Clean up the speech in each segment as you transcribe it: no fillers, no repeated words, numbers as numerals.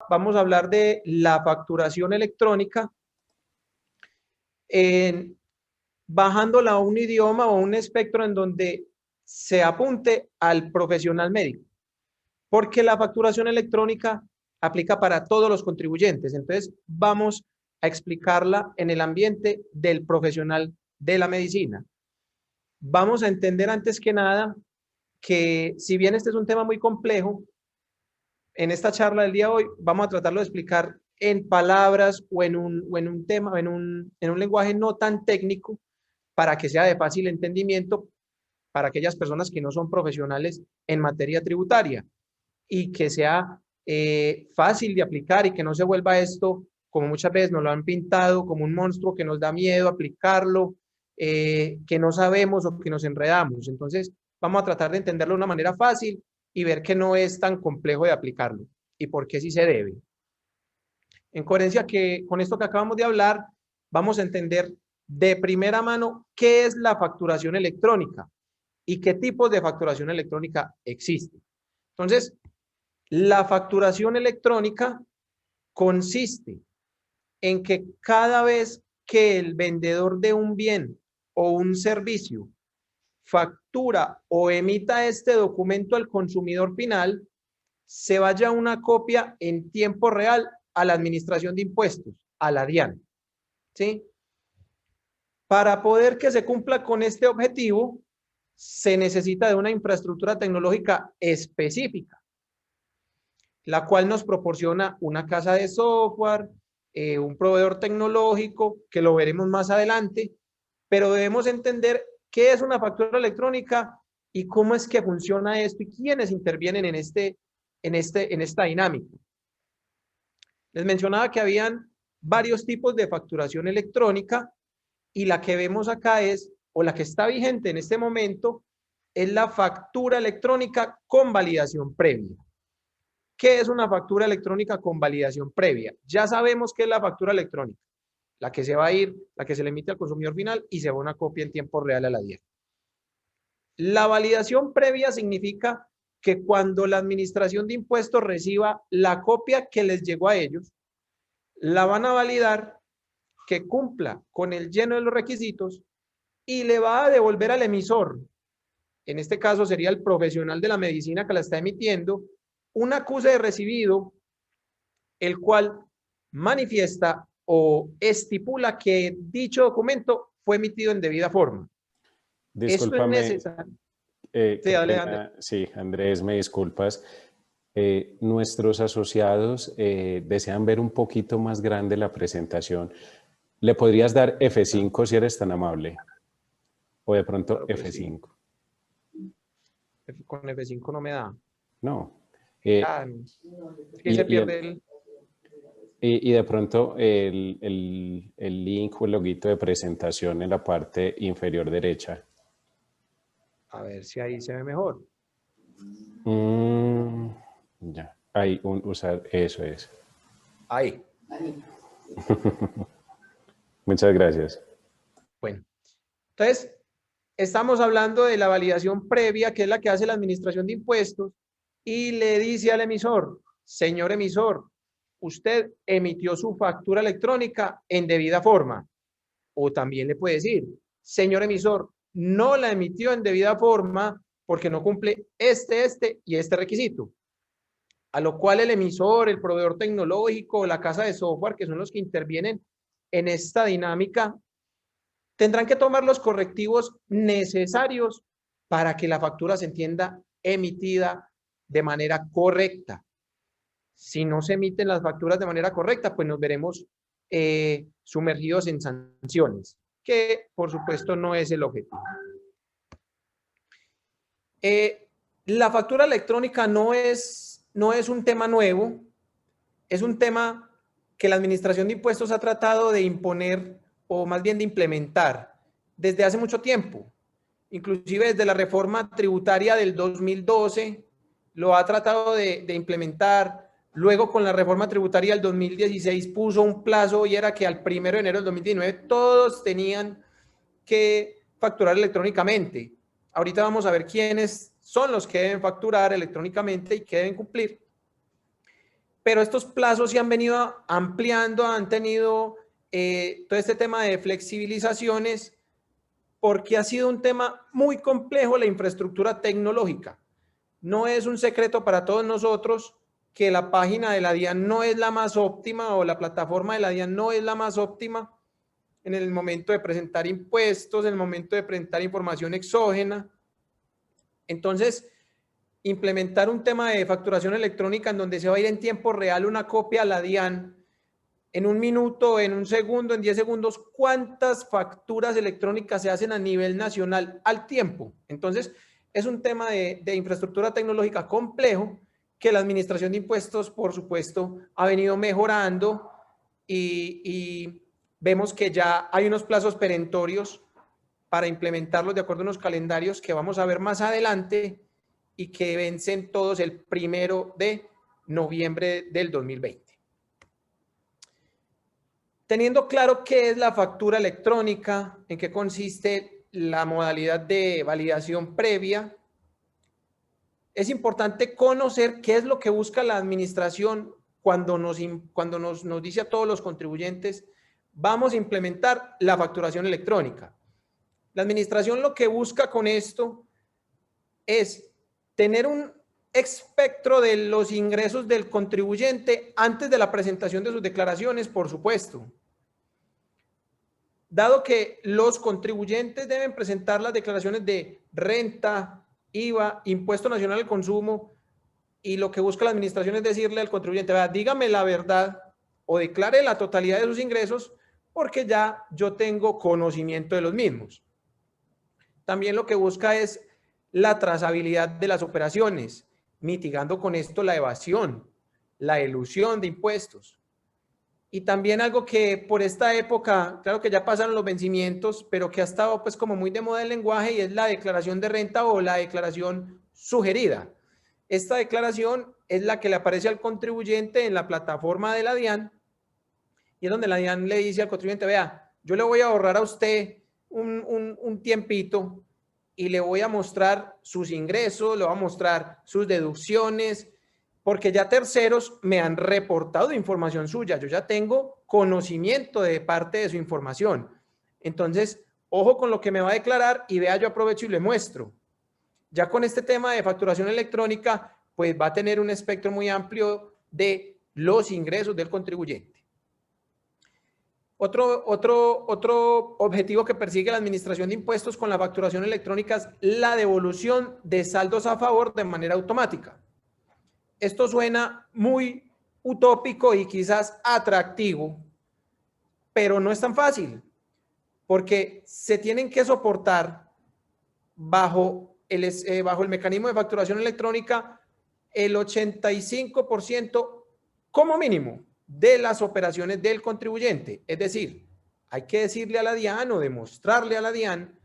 vamos a hablar de la facturación electrónica, bajándola a un idioma o un espectro en donde se apunte al profesional médico, porque la facturación electrónica aplica para todos los contribuyentes. Entonces, vamos a explicarla en el ambiente del profesional de la medicina. Vamos a entender antes que nada que, si bien este es un tema muy complejo, en esta charla del día de hoy vamos a tratarlo de explicar en palabras o en un tema, en un lenguaje no tan técnico, para que sea de fácil entendimiento para aquellas personas que no son profesionales en materia tributaria, y que sea fácil de aplicar y que no se vuelva esto, como muchas veces nos lo han pintado, como un monstruo que nos da miedo aplicarlo, que no sabemos o que nos enredamos. Entonces, vamos a tratar de entenderlo de una manera fácil y ver que no es tan complejo de aplicarlo y por qué sí se debe. En coherencia con esto que acabamos de hablar, vamos a entender de primera mano qué es la facturación electrónica y qué tipos de facturación electrónica existen. Entonces, la facturación electrónica consiste en que cada vez que el vendedor de un bien o un servicio factura o emita este documento al consumidor final, se vaya una copia en tiempo real a la Administración de Impuestos, a la DIAN. ¿Sí? Para poder que se cumpla con este objetivo, se necesita de una infraestructura tecnológica específica, la cual nos proporciona una casa de software, un proveedor tecnológico, que lo veremos más adelante, pero debemos entender qué es una factura electrónica y cómo es que funciona esto y quiénes intervienen en esta dinámica. Les mencionaba que habían varios tipos de facturación electrónica, y la que vemos acá es, o la que está vigente en este momento, es la factura electrónica con validación previa. ¿Qué es una factura electrónica con validación previa? Ya sabemos qué es la factura electrónica, la que se va a ir, la que se le emite al consumidor final y se va una copia en tiempo real a la DIAN. La validación previa significa que cuando la Administración de Impuestos reciba la copia que les llegó a ellos, la van a validar, que cumpla con el lleno de los requisitos, y le va a devolver al emisor, en este caso sería el profesional de la medicina que la está emitiendo, un acuse de recibido, el cual manifiesta o estipula que dicho documento fue emitido en debida forma. Esto es Discúlpame, necesario. qué pena, sí, Andrés, me disculpas. Nuestros asociados desean ver un poquito más grande la presentación. ¿Le podrías dar F5 si eres tan amable? O de pronto Claro, F5. Con F5 no me da. No. Es que se pierde el... Y de pronto el link o el loguito de presentación en la parte inferior derecha. A ver si ahí se ve mejor. Ya, ahí usar, eso es. Ahí. Muchas gracias. Bueno, entonces estamos hablando de la validación previa, que es la que hace la Administración de Impuestos, y le dice al emisor: señor emisor, usted emitió su factura electrónica en debida forma. O también le puede decir: señor emisor, no la emitió en debida forma porque no cumple este y este requisito. A lo cual el emisor, el proveedor tecnológico, la casa de software, que son los que intervienen en esta dinámica, tendrán que tomar los correctivos necesarios para que la factura se entienda emitida de manera correcta. Si no se emiten las facturas de manera correcta, pues nos veremos sumergidos en sanciones, que por supuesto no es el objetivo. La factura electrónica no es un tema nuevo, es un tema que la Administración de Impuestos ha tratado de imponer, o más bien de implementar, desde hace mucho tiempo. Inclusive desde la reforma tributaria del 2012 lo ha tratado de implementar. Luego, con la reforma tributaria del 2016 puso un plazo, y era que al 1 de enero del 2019 todos tenían que facturar electrónicamente. Ahorita vamos a ver quiénes son los que deben facturar electrónicamente y qué deben cumplir. pero estos plazos se han venido ampliando, han tenido todo este tema de flexibilizaciones, porque ha sido un tema muy complejo la infraestructura tecnológica. No es un secreto para todos nosotros que la página de la DIAN no es la más óptima o la plataforma de la DIAN no es la más óptima en el momento de presentar impuestos, en el momento de presentar información exógena. Entonces, implementar un tema de facturación electrónica en donde se va a ir en tiempo real una copia a la DIAN en un minuto, en un segundo, en 10 segundos, ¿cuántas facturas electrónicas se hacen a nivel nacional al tiempo? Entonces, es un tema de infraestructura tecnológica complejo que la Administración de Impuestos, por supuesto, ha venido mejorando y vemos que ya hay unos plazos perentorios para implementarlos de acuerdo a unos calendarios que vamos a ver más adelante y que vencen todos el 1 de noviembre del 2020. Teniendo claro qué es la factura electrónica, en qué consiste la modalidad de validación previa, es importante conocer qué es lo que busca la administración cuando nos dice a todos los contribuyentes, vamos a implementar la facturación electrónica. La administración lo que busca con esto es tener un espectro de los ingresos del contribuyente antes de la presentación de sus declaraciones, por supuesto. Dado que los contribuyentes deben presentar las declaraciones de renta, IVA, Impuesto Nacional al Consumo, y lo que busca la administración es decirle al contribuyente, vea, dígame la verdad o declare la totalidad de sus ingresos porque ya yo tengo conocimiento de los mismos. También lo que busca es la trazabilidad de las operaciones, mitigando con esto la evasión, la elusión de impuestos. Y también algo que por esta época, claro que ya pasaron los vencimientos, pero que ha estado pues como muy de moda el lenguaje y es la declaración de renta o la declaración sugerida. Esta declaración es la que le aparece al contribuyente en la plataforma de la DIAN y es donde la DIAN le dice al contribuyente, vea, yo le voy a ahorrar a usted un tiempito y le voy a mostrar sus ingresos, le voy a mostrar sus deducciones, porque ya terceros me han reportado información suya, yo ya tengo conocimiento de parte de su información. Entonces, ojo con lo que me va a declarar y vea, yo aprovecho y le muestro. Ya con este tema de facturación electrónica, pues va a tener un espectro muy amplio de los ingresos del contribuyente. Otro objetivo que persigue la Administración de Impuestos con la facturación electrónica es la devolución de saldos a favor de manera automática. Esto suena muy utópico y quizás atractivo, pero no es tan fácil, porque se tienen que soportar bajo el mecanismo de facturación electrónica el 85% como mínimo de las operaciones del contribuyente. Es decir, hay que decirle a la DIAN o demostrarle a la DIAN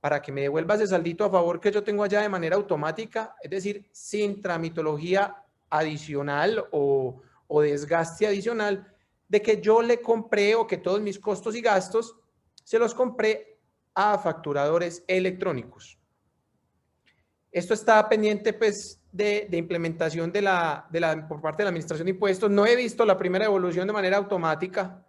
para que me devuelva ese saldito a favor que yo tengo allá de manera automática, es decir, sin tramitología adicional o desgaste adicional, de que yo le compré o que todos mis costos y gastos se los compré a facturadores electrónicos. Esto está pendiente pues de implementación por parte de la Administración de Impuestos. No he visto la primera devolución de manera automática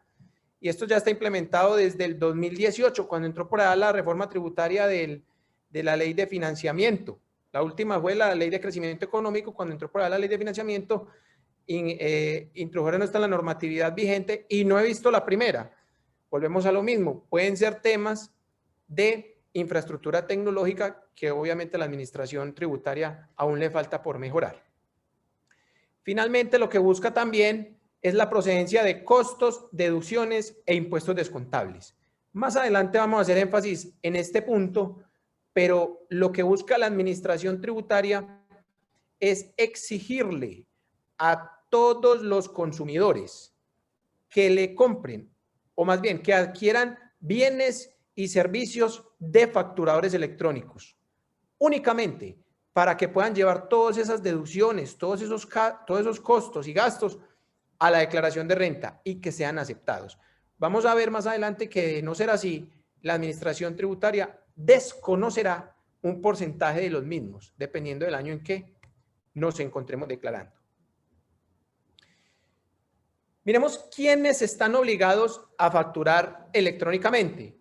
y esto ya está implementado desde el 2018, cuando entró por allá la reforma tributaria de la ley de financiamiento. La última fue la ley de crecimiento económico, cuando entró por allá la ley de financiamiento, introdujeron esto en la normatividad vigente y no he visto la primera. Volvemos a lo mismo, pueden ser temas de infraestructura tecnológica que obviamente a la administración tributaria aún le falta por mejorar. Finalmente, lo que busca también es la procedencia de costos, deducciones e impuestos descontables. Más adelante vamos a hacer énfasis en este punto, pero lo que busca la administración tributaria es exigirle a todos los consumidores que le compren, o más bien que adquieran bienes y servicios de facturadores electrónicos, únicamente para que puedan llevar todas esas deducciones, todos esos costos y gastos a la declaración de renta y que sean aceptados. Vamos a ver más adelante que de no ser así, la administración tributaria desconocerá un porcentaje de los mismos, dependiendo del año en que nos encontremos declarando. Miremos quiénes están obligados a facturar electrónicamente.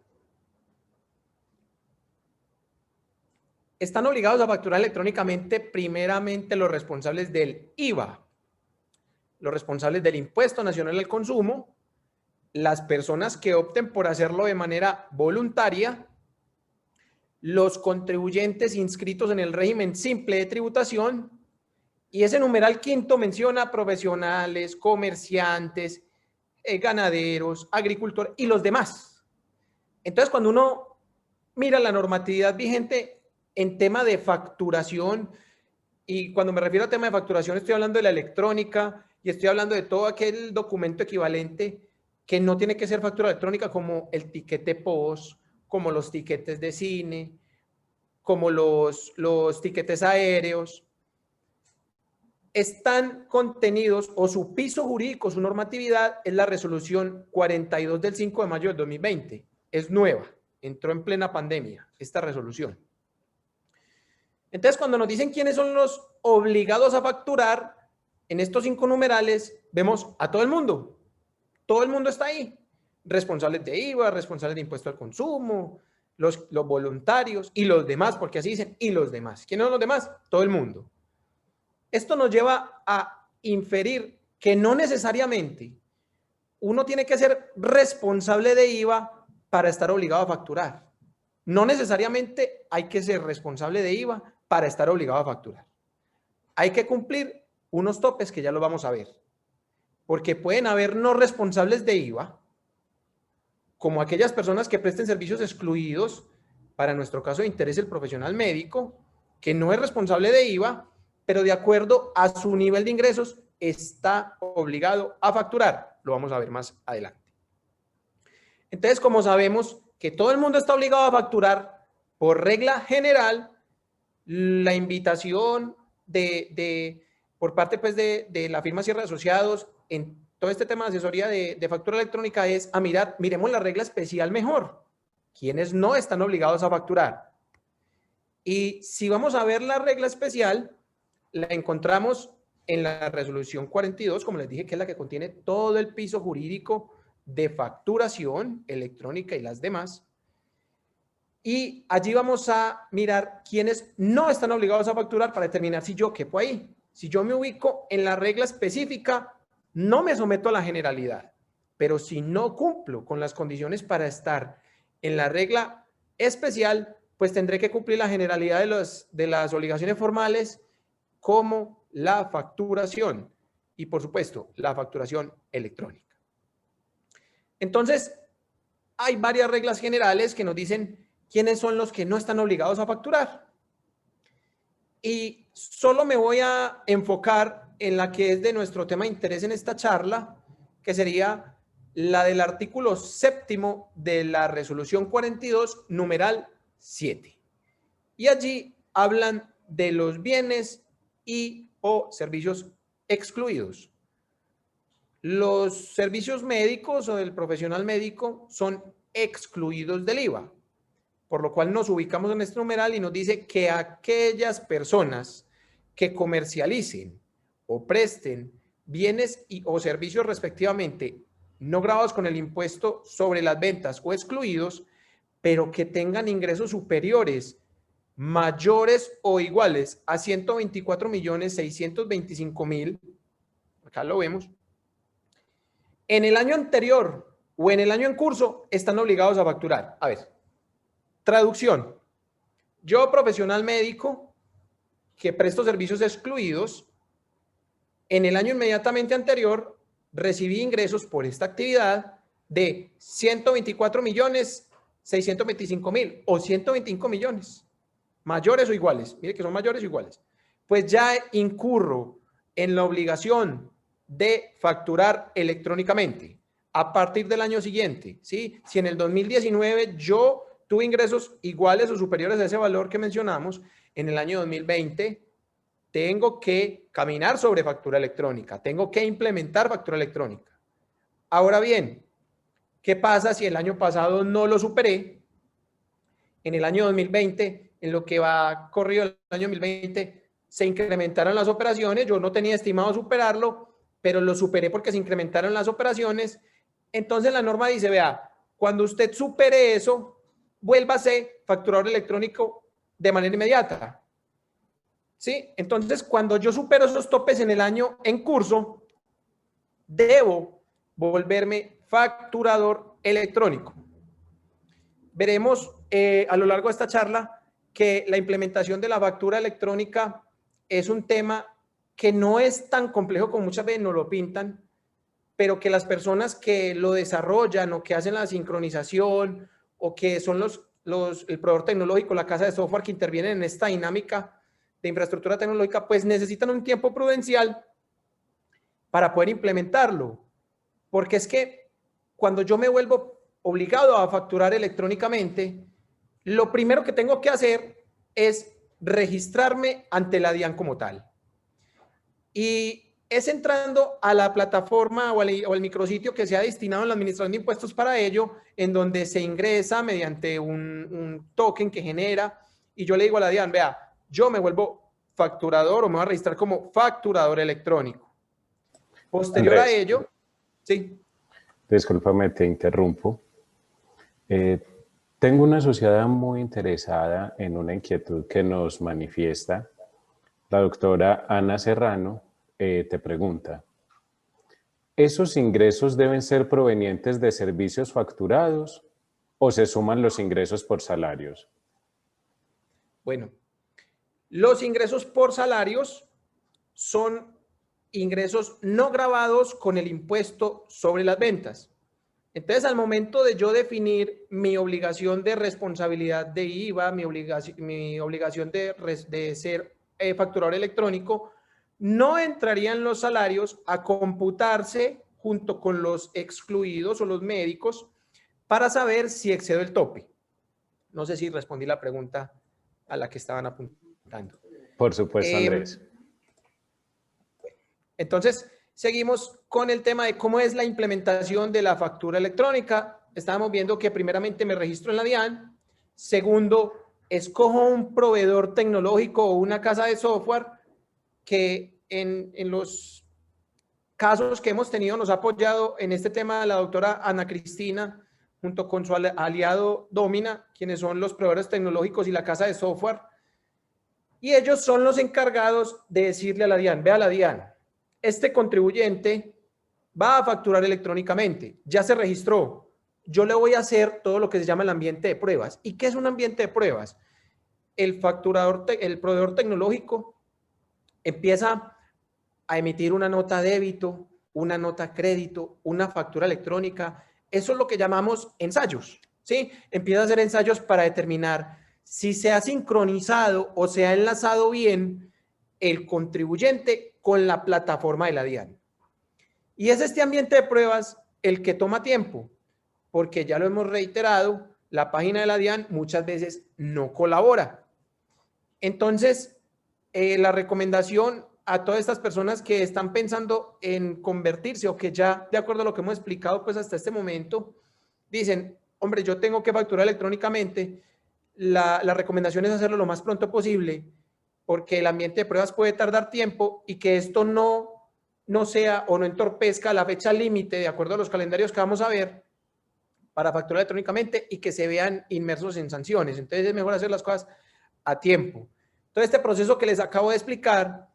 Están obligados a facturar electrónicamente primeramente los responsables del IVA, los responsables del Impuesto Nacional al Consumo, las personas que opten por hacerlo de manera voluntaria, los contribuyentes inscritos en el régimen simple de tributación, y ese numeral quinto menciona profesionales, comerciantes, ganaderos, agricultores y los demás. Entonces, cuando uno mira la normatividad vigente en tema de facturación, y cuando me refiero a tema de facturación estoy hablando de la electrónica y estoy hablando de todo aquel documento equivalente que no tiene que ser factura electrónica, como el tiquete POS, como los tiquetes de cine, como los tiquetes aéreos, están contenidos, o su piso jurídico, su normatividad, es la resolución 42 del 5 de mayo del 2020. Es nueva, entró en plena pandemia esta resolución. Entonces, cuando nos dicen quiénes son los obligados a facturar, en estos 5 numerales vemos a todo el mundo. Todo el mundo está ahí. Responsables de IVA, responsables de impuesto al consumo, los voluntarios y los demás, porque así dicen, y los demás. ¿Quiénes son los demás? Todo el mundo. Esto nos lleva a inferir que no necesariamente uno tiene que ser responsable de IVA para estar obligado a facturar. No necesariamente hay que ser responsable de IVA para estar obligado a facturar. Hay que cumplir unos topes que ya lo vamos a ver. Porque pueden haber no responsables de IVA, como aquellas personas que presten servicios excluidos, para nuestro caso de interés el profesional médico, que no es responsable de IVA, pero de acuerdo a su nivel de ingresos está obligado a facturar. Lo vamos a ver más adelante. Entonces, como sabemos que todo el mundo está obligado a facturar, por regla general, la invitación por parte pues, de la firma Sierra Asociados en todo este tema de asesoría de factura electrónica es a miremos la regla especial mejor. ¿Quiénes no están obligados a facturar? Y si vamos a ver la regla especial, la encontramos en la resolución 42, como les dije, que es la que contiene todo el piso jurídico de facturación electrónica y las demás. Y allí vamos a mirar quiénes no están obligados a facturar para determinar si yo quepo ahí. Si yo me ubico en la regla específica, no me someto a la generalidad. Pero si no cumplo con las condiciones para estar en la regla especial, pues tendré que cumplir la generalidad de las obligaciones formales, como la facturación y, por supuesto, la facturación electrónica. Entonces, hay varias reglas generales que nos dicen quiénes son los que no están obligados a facturar. Y solo me voy a enfocar en la que es de nuestro tema de interés en esta charla, que sería la del artículo 7º de la resolución 42, numeral 7. Y allí hablan de los bienes y o servicios excluidos. Los servicios médicos o del profesional médico son excluidos del IVA, por lo cual nos ubicamos en este numeral y nos dice que aquellas personas que comercialicen o presten bienes y o servicios respectivamente no gravados con el impuesto sobre las ventas o excluidos, pero que tengan ingresos superiores, mayores o iguales a 124.625.000, acá lo vemos, en el año anterior o en el año en curso, están obligados a facturar. A ver, traducción. Yo, profesional médico, que presto servicios excluidos, en el año inmediatamente anterior recibí ingresos por esta actividad de 124.625.000 o 125 millones. Mayores o iguales, mire que son mayores o iguales, pues ya incurro en la obligación de facturar electrónicamente a partir del año siguiente, ¿sí? Si en el 2019 yo tuve ingresos iguales o superiores a ese valor que mencionamos, en el año 2020 tengo que caminar sobre factura electrónica, tengo que implementar factura electrónica. Ahora bien, ¿qué pasa si el año pasado no lo superé? En el año 2020, en lo que va corrido el año 2020, se incrementaron las operaciones, yo no tenía estimado superarlo pero lo superé porque se incrementaron las operaciones. Entonces la norma dice, vea, cuando usted supere eso, vuélvase facturador electrónico de manera inmediata. ¿Sí? Entonces, cuando yo supero esos topes en el año en curso, debo volverme facturador electrónico. Veremos a lo largo de esta charla que la implementación de la factura electrónica es un tema que no es tan complejo como muchas veces nos lo pintan, pero que las personas que lo desarrollan o que hacen la sincronización o que son el proveedor tecnológico, la casa de software que intervienen en esta dinámica de infraestructura tecnológica, pues necesitan un tiempo prudencial para poder implementarlo. Porque es que cuando yo me vuelvo obligado a facturar electrónicamente, lo primero que tengo que hacer es registrarme ante la DIAN como tal. Y es entrando a la plataforma o al micrositio que se ha destinado en la administración de impuestos para ello, en donde se ingresa mediante un token que genera, y yo le digo a la DIAN, vea, yo me vuelvo facturador o me voy a registrar como facturador electrónico. Posterior Andrés, a ello, sí. Discúlpame, te interrumpo. Tengo una asociada muy interesada en una inquietud que nos manifiesta. La doctora Ana Serrano te pregunta, ¿esos ingresos deben ser provenientes de servicios facturados o se suman los ingresos por salarios? Bueno, los ingresos por salarios son ingresos no gravados con el impuesto sobre las ventas. Entonces, al momento de yo definir mi obligación de responsabilidad de IVA, mi obligación de ser facturador electrónico, no entrarían los salarios a computarse junto con los excluidos o los médicos para saber si excedo el tope. No sé si respondí la pregunta a la que estaban apuntando. Por supuesto, Andrés. Entonces, seguimos con el tema de cómo es la implementación de la factura electrónica. Estábamos viendo que primeramente me registro en la DIAN. Segundo, escojo un proveedor tecnológico o una casa de software que en los casos que hemos tenido nos ha apoyado en este tema la doctora Ana Cristina junto con su aliado Domina, quienes son los proveedores tecnológicos y la casa de software. Y ellos son los encargados de decirle a la DIAN, vea la DIAN, este contribuyente va a facturar electrónicamente, ya se registró, yo le voy a hacer todo lo que se llama el ambiente de pruebas. ¿Y qué es un ambiente de pruebas? El proveedor tecnológico empieza a emitir una nota débito, una nota crédito, una factura electrónica. Eso es lo que llamamos ensayos, ¿sí? Empieza a hacer ensayos para determinar si se ha sincronizado o se ha enlazado bien el contribuyente con la plataforma de la DIAN. Y es este ambiente de pruebas el que toma tiempo, porque ya lo hemos reiterado, la página de la DIAN muchas veces no colabora. Entonces, la recomendación a todas estas personas que están pensando en convertirse o que ya, de acuerdo a lo que hemos explicado pues hasta este momento, dicen, hombre, yo tengo que facturar electrónicamente, la recomendación es hacerlo lo más pronto posible, porque el ambiente de pruebas puede tardar tiempo y que esto no sea o no entorpezca la fecha límite de acuerdo a los calendarios que vamos a ver para facturar electrónicamente y que se vean inmersos en sanciones. Entonces es mejor hacer las cosas a tiempo. Entonces este proceso que les acabo de explicar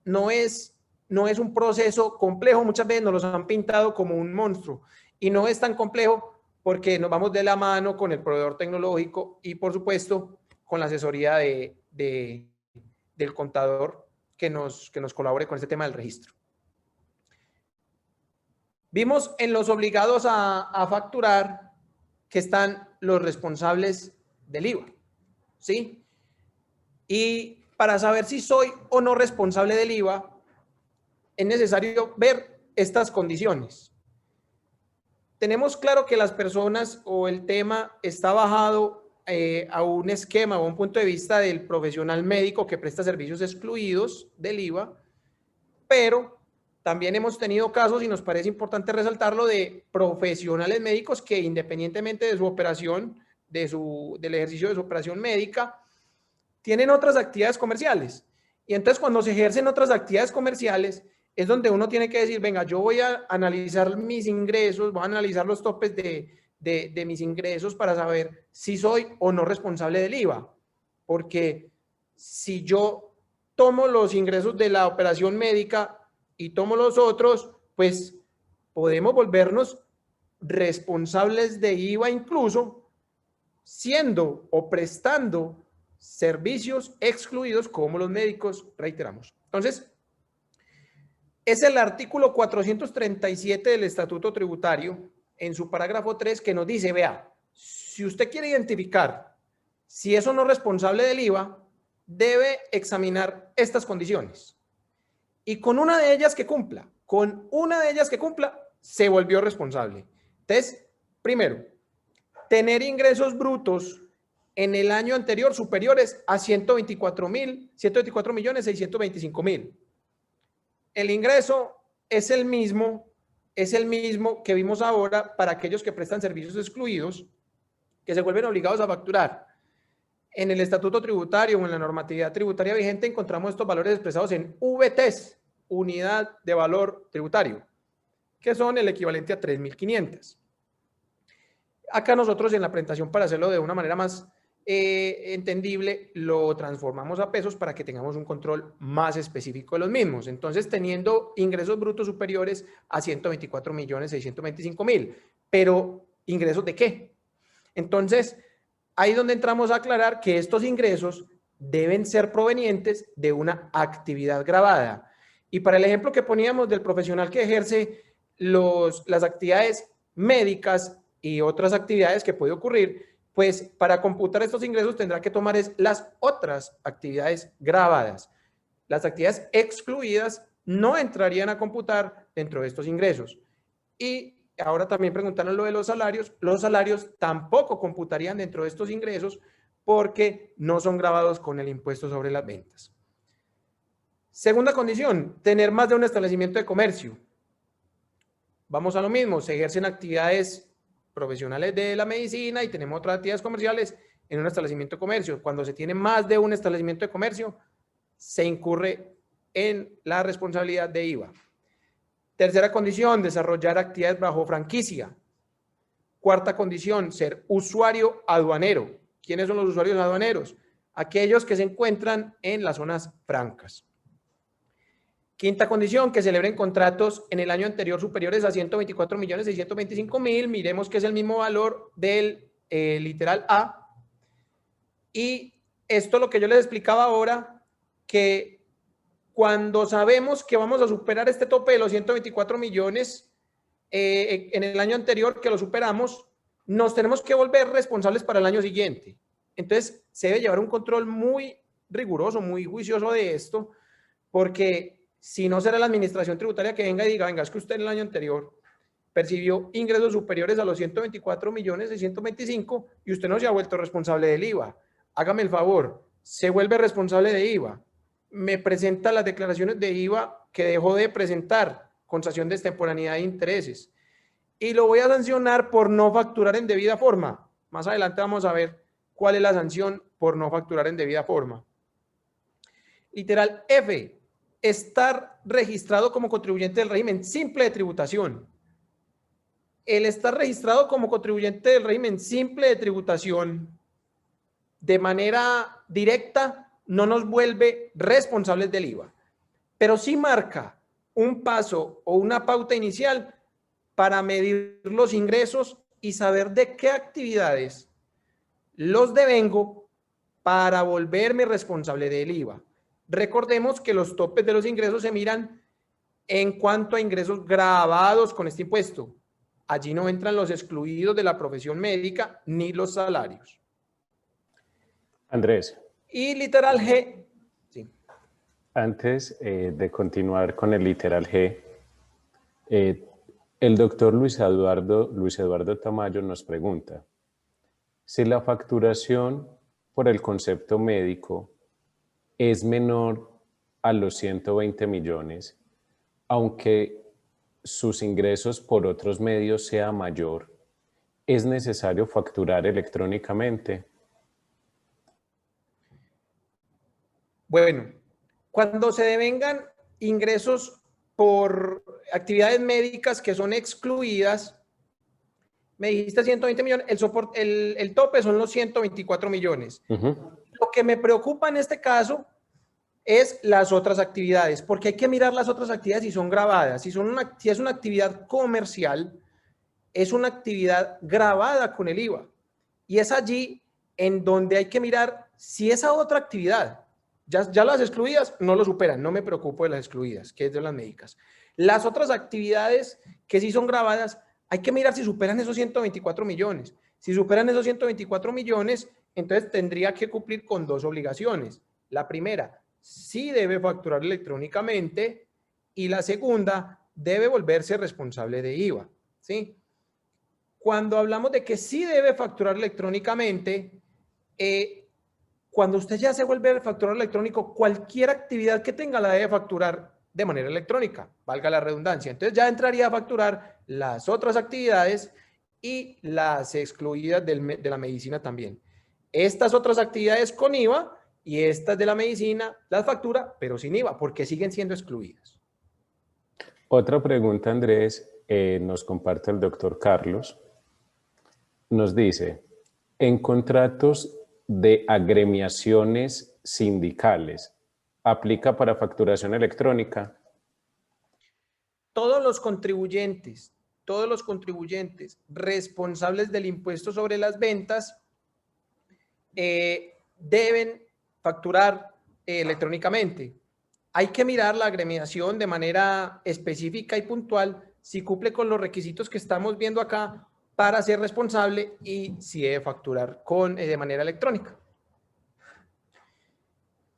no es un proceso complejo, muchas veces nos los han pintado como un monstruo y no es tan complejo porque nos vamos de la mano con el proveedor tecnológico y por supuesto con la asesoría del contador que nos colabore con este tema del registro. Vimos en los obligados a facturar que están los responsables del IVA, ¿sí? Y para saber si soy o no responsable del IVA, es necesario ver estas condiciones. Tenemos claro que las personas o el tema está bajado a un esquema o a un punto de vista del profesional médico que presta servicios excluidos del IVA, pero también hemos tenido casos, y nos parece importante resaltarlo, de profesionales médicos que independientemente de su operación, del ejercicio de su operación médica, tienen otras actividades comerciales. Y entonces cuando se ejercen otras actividades comerciales, es donde uno tiene que decir, venga, yo voy a analizar mis ingresos, voy a analizar los topes de mis ingresos para saber si soy o no responsable del IVA. Porque si yo tomo los ingresos de la operación médica y tomo los otros, pues podemos volvernos responsables de IVA incluso siendo o prestando servicios excluidos como los médicos, reiteramos. Entonces, es el artículo 437 del Estatuto Tributario, en su parágrafo 3, que nos dice, vea, si usted quiere identificar si es o no responsable del IVA, debe examinar estas condiciones. Y con una de ellas que cumpla, se volvió responsable. Entonces, primero, tener ingresos brutos en el año anterior superiores a 124.625.000. El ingreso es el mismo que vimos ahora para aquellos que prestan servicios excluidos, que se vuelven obligados a facturar. En el Estatuto Tributario o en la normatividad tributaria vigente encontramos estos valores expresados en VTs, unidad de valor tributario, que son el equivalente a 3.500. Acá nosotros en la presentación, para hacerlo de una manera más entendible, lo transformamos a pesos para que tengamos un control más específico de los mismos. Entonces, teniendo ingresos brutos superiores a 124.625.000, pero ¿ingresos de qué? Entonces, ahí donde entramos a aclarar que estos ingresos deben ser provenientes de una actividad gravada. Y para el ejemplo que poníamos del profesional que ejerce las actividades médicas y otras actividades que puede ocurrir, pues para computar estos ingresos tendrá que tomar las otras actividades gravadas. Las actividades excluidas no entrarían a computar dentro de estos ingresos. Y ahora también preguntaron lo de los salarios tampoco computarían dentro de estos ingresos porque no son gravados con el impuesto sobre las ventas. Segunda condición, tener más de un establecimiento de comercio. Vamos a lo mismo, se ejercen actividades profesionales de la medicina y tenemos otras actividades comerciales en un establecimiento de comercio. Cuando se tiene más de un establecimiento de comercio, se incurre en la responsabilidad de IVA. Tercera condición, desarrollar actividades bajo franquicia. Cuarta condición, ser usuario aduanero. ¿Quiénes son los usuarios aduaneros? Aquellos que se encuentran en las zonas francas. Quinta condición, que celebren contratos en el año anterior superiores a 124.625.000. Miremos que es el mismo valor del literal A. Y esto lo que yo les explicaba ahora, que cuando sabemos que vamos a superar este tope de los 124 millones en el año anterior, que lo superamos, nos tenemos que volver responsables para el año siguiente. Entonces, se debe llevar un control muy riguroso, muy juicioso de esto, porque si no será la administración tributaria que venga y diga, venga, es que usted en el año anterior percibió ingresos superiores a los 124.625.000 y usted no se ha vuelto responsable del IVA. Hágame el favor, se vuelve responsable de IVA. Me presenta las declaraciones de IVA que dejó de presentar con sanción de extemporaneidad de intereses. Y lo voy a sancionar por no facturar en debida forma. Más adelante vamos a ver cuál es la sanción por no facturar en debida forma. Literal F. Estar registrado como contribuyente del régimen simple de tributación. El estar registrado como contribuyente del régimen simple de tributación de manera directa no nos vuelve responsables del IVA, pero sí marca un paso o una pauta inicial para medir los ingresos y saber de qué actividades los devengo para volverme responsable del IVA. Recordemos que los topes de los ingresos se miran en cuanto a ingresos gravados con este impuesto. Allí no entran los excluidos de la profesión médica ni los salarios. Andrés. Y literal G. Sí. Antes de continuar con el literal G, el doctor Luis Eduardo Tamayo nos pregunta, si la facturación por el concepto médico es menor a los 120 millones, aunque sus ingresos por otros medios sea mayor, ¿es necesario facturar electrónicamente? Bueno, cuando se devengan ingresos por actividades médicas que son excluidas, me dijiste 120 millones, el tope son los 124 millones. Lo que me preocupa en este caso es las otras actividades, porque hay que mirar las otras actividades si son grabadas. Si es una actividad comercial, es una actividad grabada con el IVA. Y es allí en donde hay que mirar si esa otra actividad, ya las excluidas no lo superan, no me preocupo de las excluidas, que es de las médicas. Las otras actividades que sí son grabadas, hay que mirar si superan esos 124 millones. Si superan esos 124 millones, entonces tendría que cumplir con dos obligaciones. La primera, sí debe facturar electrónicamente, y la segunda, debe volverse responsable de IVA, ¿sí? Cuando hablamos de que sí debe facturar electrónicamente, cuando usted ya se vuelve facturador electrónico, cualquier actividad que tenga la debe facturar de manera electrónica, valga la redundancia. Entonces ya entraría a facturar las otras actividades y las excluidas de la medicina también. Estas otras actividades con IVA y estas de la medicina las factura, pero sin IVA, porque siguen siendo excluidas. Otra pregunta, Andrés, nos comparte el doctor Carlos. Nos dice, en contratos de agremiaciones sindicales, ¿aplica para facturación electrónica? Todos los contribuyentes responsables del impuesto sobre las ventas deben facturar electrónicamente. Hay que mirar la agremiación de manera específica y puntual si cumple con los requisitos que estamos viendo acá para ser responsable y si debe facturar de manera electrónica.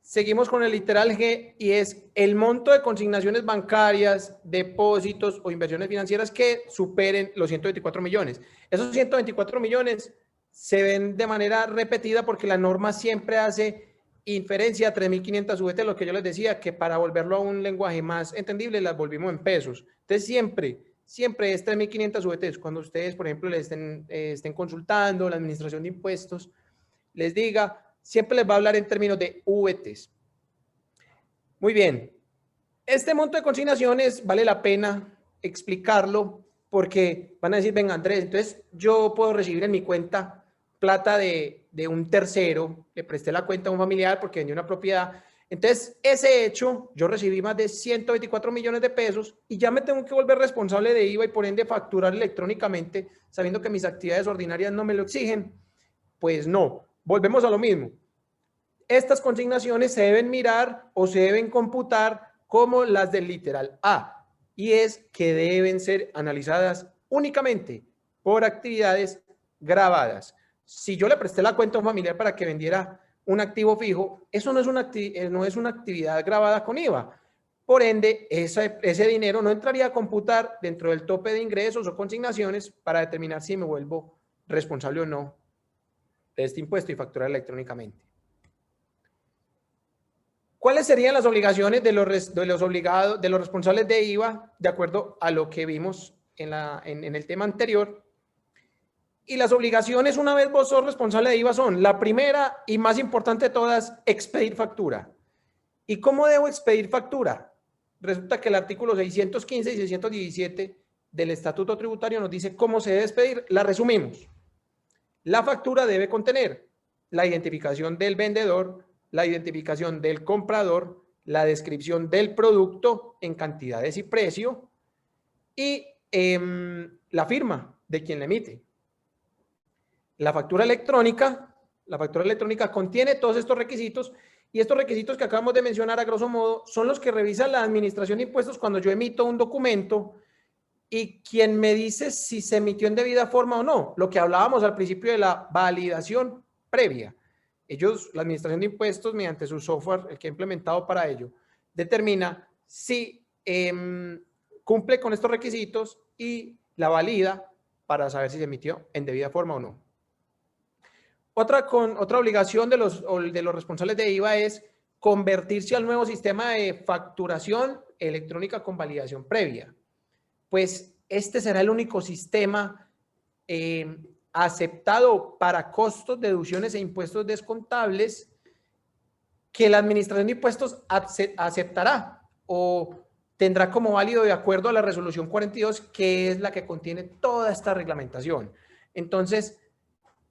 Seguimos con el literal G y es el monto de consignaciones bancarias, depósitos o inversiones financieras que superen los 124 millones. Esos 124 millones se ven de manera repetida porque la norma siempre hace inferencia a 3.500 VT, lo que yo les decía, que para volverlo a un lenguaje más entendible las volvimos en pesos. Entonces siempre es 3.500 VT. Cuando ustedes, por ejemplo, le estén consultando la administración de impuestos, les diga, siempre les va a hablar en términos de VTs. Muy bien. Este monto de consignaciones vale la pena explicarlo porque van a decir, venga Andrés, entonces yo puedo recibir en mi cuenta plata de un tercero, le presté la cuenta a un familiar porque vendió una propiedad. Entonces, ese hecho, yo recibí más de 124 millones de pesos y ya me tengo que volver responsable de IVA y por ende facturar electrónicamente, sabiendo que mis actividades ordinarias no me lo exigen. Pues no, volvemos a lo mismo. Estas consignaciones se deben mirar o se deben computar como las del literal A, y es que deben ser analizadas únicamente por actividades grabadas. Si yo le presté la cuenta a un familiar para que vendiera un activo fijo, eso no es una actividad grabada con IVA. Por ende, ese dinero no entraría a computar dentro del tope de ingresos o consignaciones para determinar si me vuelvo responsable o no de este impuesto y facturar electrónicamente. ¿Cuáles serían las obligaciones de los responsables de IVA de acuerdo a lo que vimos en el tema anterior? Y las obligaciones, una vez vos sos responsable de IVA, son la primera y más importante de todas, expedir factura. ¿Y cómo debo expedir factura? Resulta que el artículo 615 y 617 del Estatuto Tributario nos dice cómo se debe expedir. La resumimos. La factura debe contener la identificación del vendedor, la identificación del comprador, la descripción del producto en cantidades y precio y la firma de quien la emite. La factura electrónica contiene todos estos requisitos y estos requisitos que acabamos de mencionar a grosso modo son los que revisa la Administración de Impuestos cuando yo emito un documento y quien me dice si se emitió en debida forma o no, lo que hablábamos al principio de la validación previa. La Administración de Impuestos, mediante su software, el que ha implementado para ello, determina si cumple con estos requisitos y la valida para saber si se emitió en debida forma o no. Otra obligación de los responsables de IVA es convertirse al nuevo sistema de facturación electrónica con validación previa. Pues este será el único sistema aceptado para costos, deducciones e impuestos descontables que la Administración de Impuestos aceptará o tendrá como válido de acuerdo a la resolución 42, que es la que contiene toda esta reglamentación. Entonces,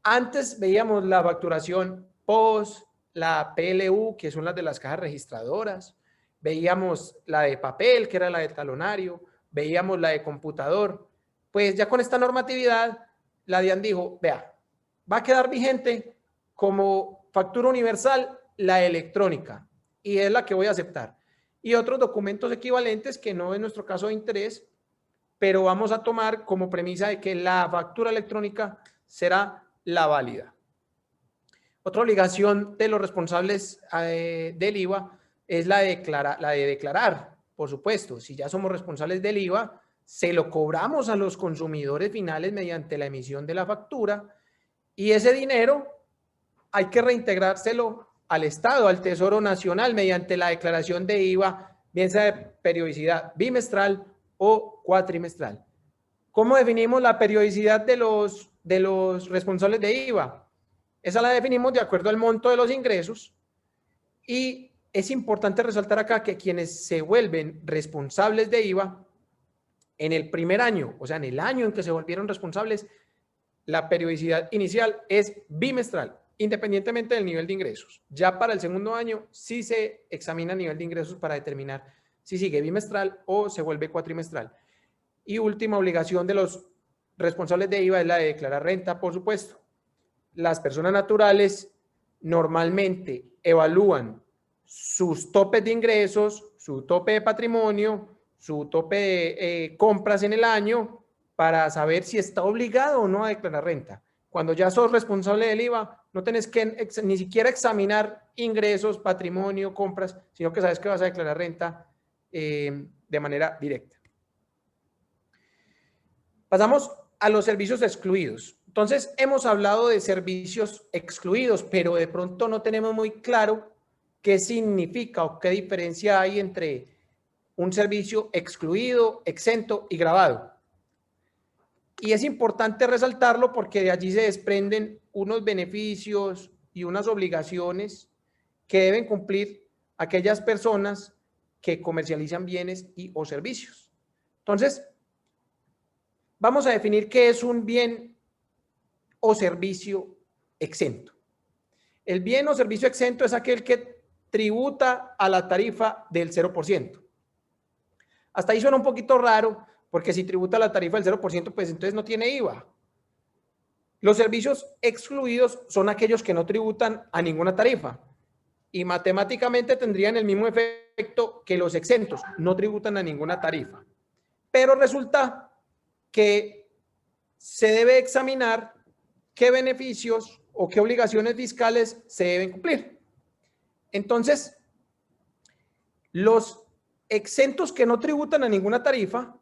antes veíamos la facturación POS, la PLU, que son las de las cajas registradoras, veíamos la de papel, que era la de talonario, veíamos la de computador. Pues ya con esta normatividad, la DIAN dijo, vea, va a quedar vigente como factura universal la electrónica, y es la que voy a aceptar. Y otros documentos equivalentes que no es nuestro caso de interés, pero vamos a tomar como premisa de que la factura electrónica será la válida. Otra obligación de los responsables del IVA es la de declarar, por supuesto. Si ya somos responsables del IVA, se lo cobramos a los consumidores finales mediante la emisión de la factura, y ese dinero hay que reintegrárselo al Estado, al Tesoro Nacional, mediante la declaración de IVA, bien sea de periodicidad bimestral o cuatrimestral. ¿Cómo definimos la periodicidad de los responsables de IVA? Esa la definimos de acuerdo al monto de los ingresos, y es importante resaltar acá que quienes se vuelven responsables de IVA en el primer año, o sea, en el año en que se volvieron responsables, la periodicidad inicial es bimestral, independientemente del nivel de ingresos. Ya para el segundo año sí se examina el nivel de ingresos para determinar si sigue bimestral o se vuelve cuatrimestral. Y última obligación de los responsables de IVA es la de declarar renta, por supuesto. Las personas naturales normalmente evalúan sus topes de ingresos, su tope de patrimonio, su tope de compras en el año, para saber si está obligado o no a declarar renta. Cuando ya sos responsable del IVA, no tenés que ni siquiera examinar ingresos, patrimonio, compras, sino que sabes que vas a declarar renta de manera directa. Pasamos a los servicios excluidos. Entonces, hemos hablado de servicios excluidos, pero de pronto no tenemos muy claro qué significa o qué diferencia hay entre un servicio excluido, exento y gravado. Y es importante resaltarlo porque de allí se desprenden unos beneficios y unas obligaciones que deben cumplir aquellas personas que comercializan bienes y o servicios. Entonces, vamos a definir qué es un bien o servicio exento. El bien o servicio exento es aquel que tributa a la tarifa del 0%. Hasta ahí suena un poquito raro, porque si tributa la tarifa del 0%, pues entonces no tiene IVA. Los servicios excluidos son aquellos que no tributan a ninguna tarifa, y matemáticamente tendrían el mismo efecto que los exentos, no tributan a ninguna tarifa. Pero resulta que se debe examinar qué beneficios o qué obligaciones fiscales se deben cumplir. Entonces, los exentos que no tributan a ninguna tarifa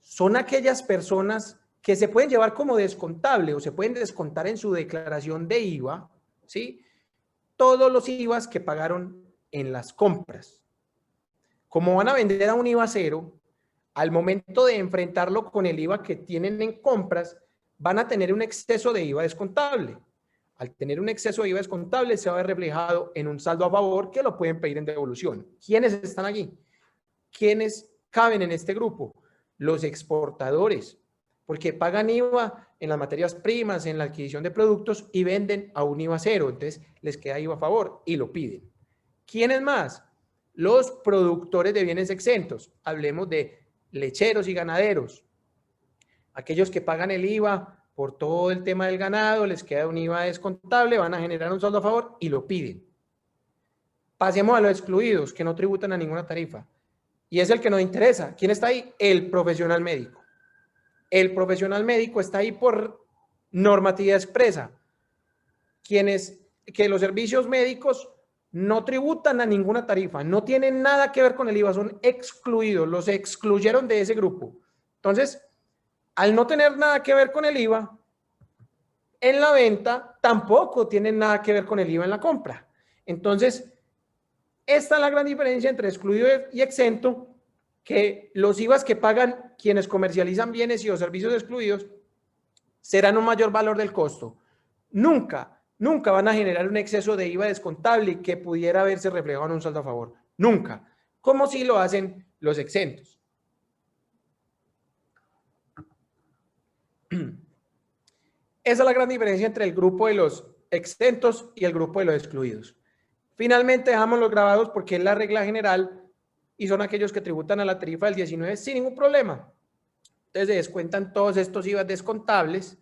son aquellas personas que se pueden llevar como descontable o se pueden descontar en su declaración de IVA, ¿sí? Todos los IVAs que pagaron en las compras. Como van a vender a un IVA cero, al momento de enfrentarlo con el IVA que tienen en compras, van a tener un exceso de IVA descontable. Al tener un exceso de IVA descontable, se va a ver reflejado en un saldo a favor que lo pueden pedir en devolución. ¿Quiénes están aquí? ¿Quiénes caben en este grupo? Los exportadores, porque pagan IVA en las materias primas, en la adquisición de productos y venden a un IVA cero. Entonces, les queda IVA a favor y lo piden. ¿Quiénes más? Los productores de bienes exentos. Hablemos de lecheros y ganaderos. Aquellos que pagan el IVA por todo el tema del ganado, les queda un IVA descontable, van a generar un saldo a favor y lo piden. Pasemos a los excluidos, que no tributan a ninguna tarifa. Y es el que nos interesa. ¿Quién está ahí? El profesional médico. El profesional médico está ahí por normatividad expresa. Que los servicios médicos no tributan a ninguna tarifa, no tienen nada que ver con el IVA, son excluidos, los excluyeron de ese grupo. Entonces, al no tener nada que ver con el IVA, en la venta tampoco tienen nada que ver con el IVA en la compra. Entonces, esta es la gran diferencia entre excluido y exento, que los IVAs que pagan quienes comercializan bienes y o servicios excluidos serán un mayor valor del costo. Nunca van a generar un exceso de IVA descontable que pudiera verse reflejado en un saldo a favor. Nunca. como si lo hacen los exentos. Esa es la gran diferencia entre el grupo de los exentos y el grupo de los excluidos. Finalmente dejamos los grabados porque es la regla general y son aquellos que tributan a la tarifa del 19 sin ningún problema. Entonces se descuentan todos estos IVA descontables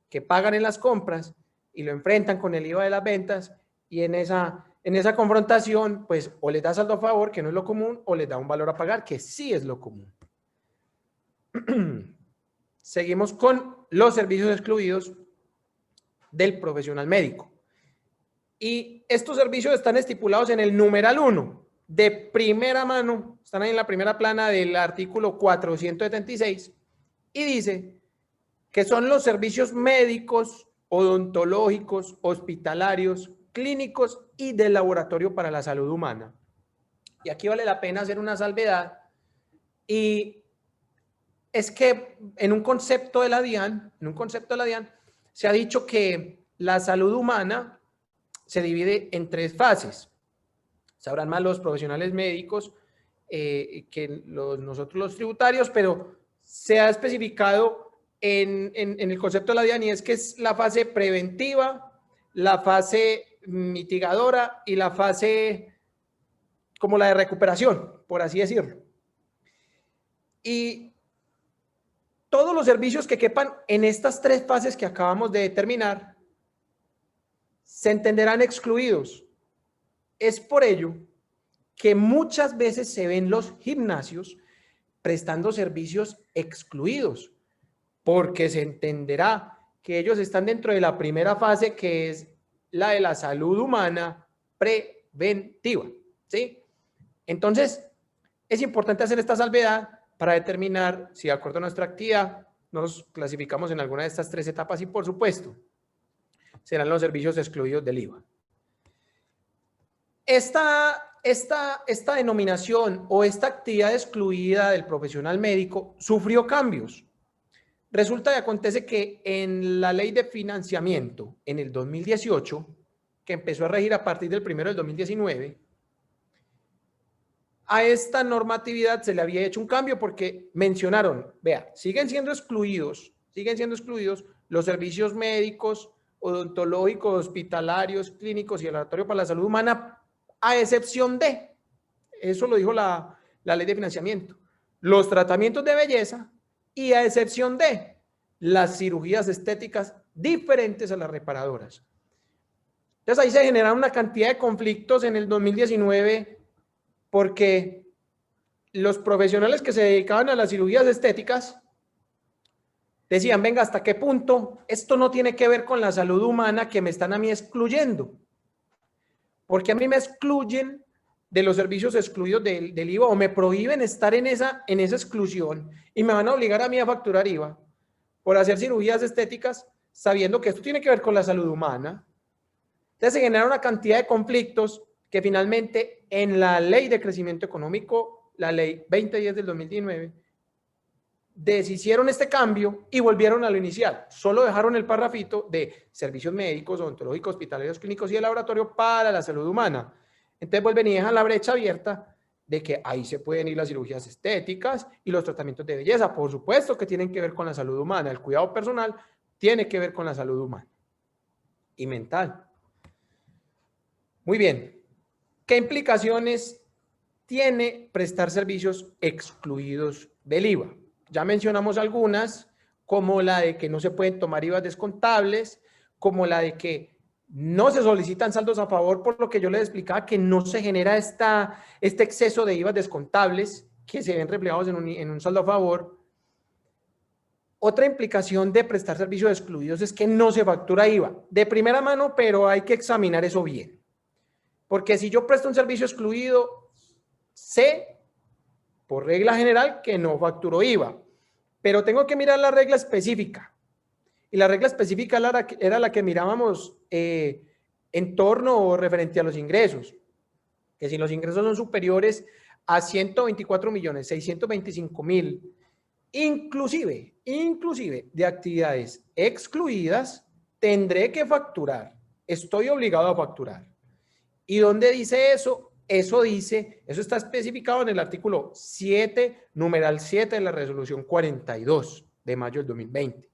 que pagan en las compras y lo enfrentan con el IVA de las ventas, y en esa confrontación, pues o les da saldo a favor, que no es lo común, o les da un valor a pagar, que sí es lo común. Seguimos con los servicios excluidos del profesional médico. Y estos servicios están estipulados en el numeral 1, de primera mano, están ahí en la primera plana del artículo 476, y dice que son los servicios médicos, odontológicos, hospitalarios, clínicos y de laboratorio para la salud humana. Y aquí vale la pena hacer una salvedad, y es que en un concepto de la DIAN, se ha dicho que la salud humana se divide en 3 fases. Sabrán más los profesionales médicos que nosotros los tributarios, pero se ha especificado en el concepto de la DIAN, y es que es la fase preventiva, la fase mitigadora y la fase como la de recuperación, por así decirlo. Y todos los servicios que quepan en estas 3 fases que acabamos de determinar se entenderán excluidos. Es por ello que muchas veces se ven los gimnasios prestando servicios excluidos, porque se entenderá que ellos están dentro de la primera fase, que es la de la salud humana preventiva, ¿sí? Entonces, es importante hacer esta salvedad para determinar si, de acuerdo a nuestra actividad, nos clasificamos en alguna de estas 3 etapas, y, por supuesto, serán los servicios excluidos del IVA. Esta denominación o esta actividad excluida del profesional médico sufrió cambios. Resulta y acontece que en la ley de financiamiento, en el 2018, que empezó a regir a partir del 1 del 2019, a esta normatividad se le había hecho un cambio porque mencionaron, vea, siguen siendo excluidos los servicios médicos, odontológicos, hospitalarios, clínicos y el laboratorio para la salud humana, a excepción de, eso lo dijo la ley de financiamiento, los tratamientos de belleza, y a excepción de las cirugías estéticas diferentes a las reparadoras. Entonces ahí se generaron una cantidad de conflictos en el 2019 porque los profesionales que se dedicaban a las cirugías estéticas decían, venga, ¿hasta qué punto esto no tiene que ver con la salud humana que me están a mí excluyendo? Porque a mí me excluyen de los servicios excluidos del IVA, o me prohíben estar en esa exclusión, y me van a obligar a mí a facturar IVA por hacer cirugías estéticas, sabiendo que esto tiene que ver con la salud humana. Entonces se genera una cantidad de conflictos que finalmente en la Ley de Crecimiento Económico, la Ley 2010 del 2019, deshicieron este cambio y volvieron a lo inicial. Solo dejaron el parrafito de servicios médicos, odontológicos, hospitalarios, clínicos y de laboratorio para la salud humana. Entonces vuelven y dejan la brecha abierta de que ahí se pueden ir las cirugías estéticas y los tratamientos de belleza. Por supuesto que tienen que ver con la salud humana. El cuidado personal tiene que ver con la salud humana y mental. Muy bien. ¿Qué implicaciones tiene prestar servicios excluidos del IVA? Ya mencionamos algunas, como la de que no se pueden tomar IVA descontables, como la de que no se solicitan saldos a favor, por lo que yo les explicaba que no se genera este exceso de IVA descontables que se ven reflejados en un saldo a favor. Otra implicación de prestar servicios excluidos es que no se factura IVA de primera mano, pero hay que examinar eso bien. Porque si yo presto un servicio excluido, sé por regla general que no facturo IVA, pero tengo que mirar la regla específica. Y la regla específica era la que mirábamos en torno o referente a los ingresos. Que si los ingresos son superiores a 124.625.000, inclusive de actividades excluidas, tendré que facturar. Estoy obligado a facturar. ¿Y dónde dice eso? Eso dice, eso está especificado en el artículo 7, numeral 7 de la resolución 42 de mayo del 2020.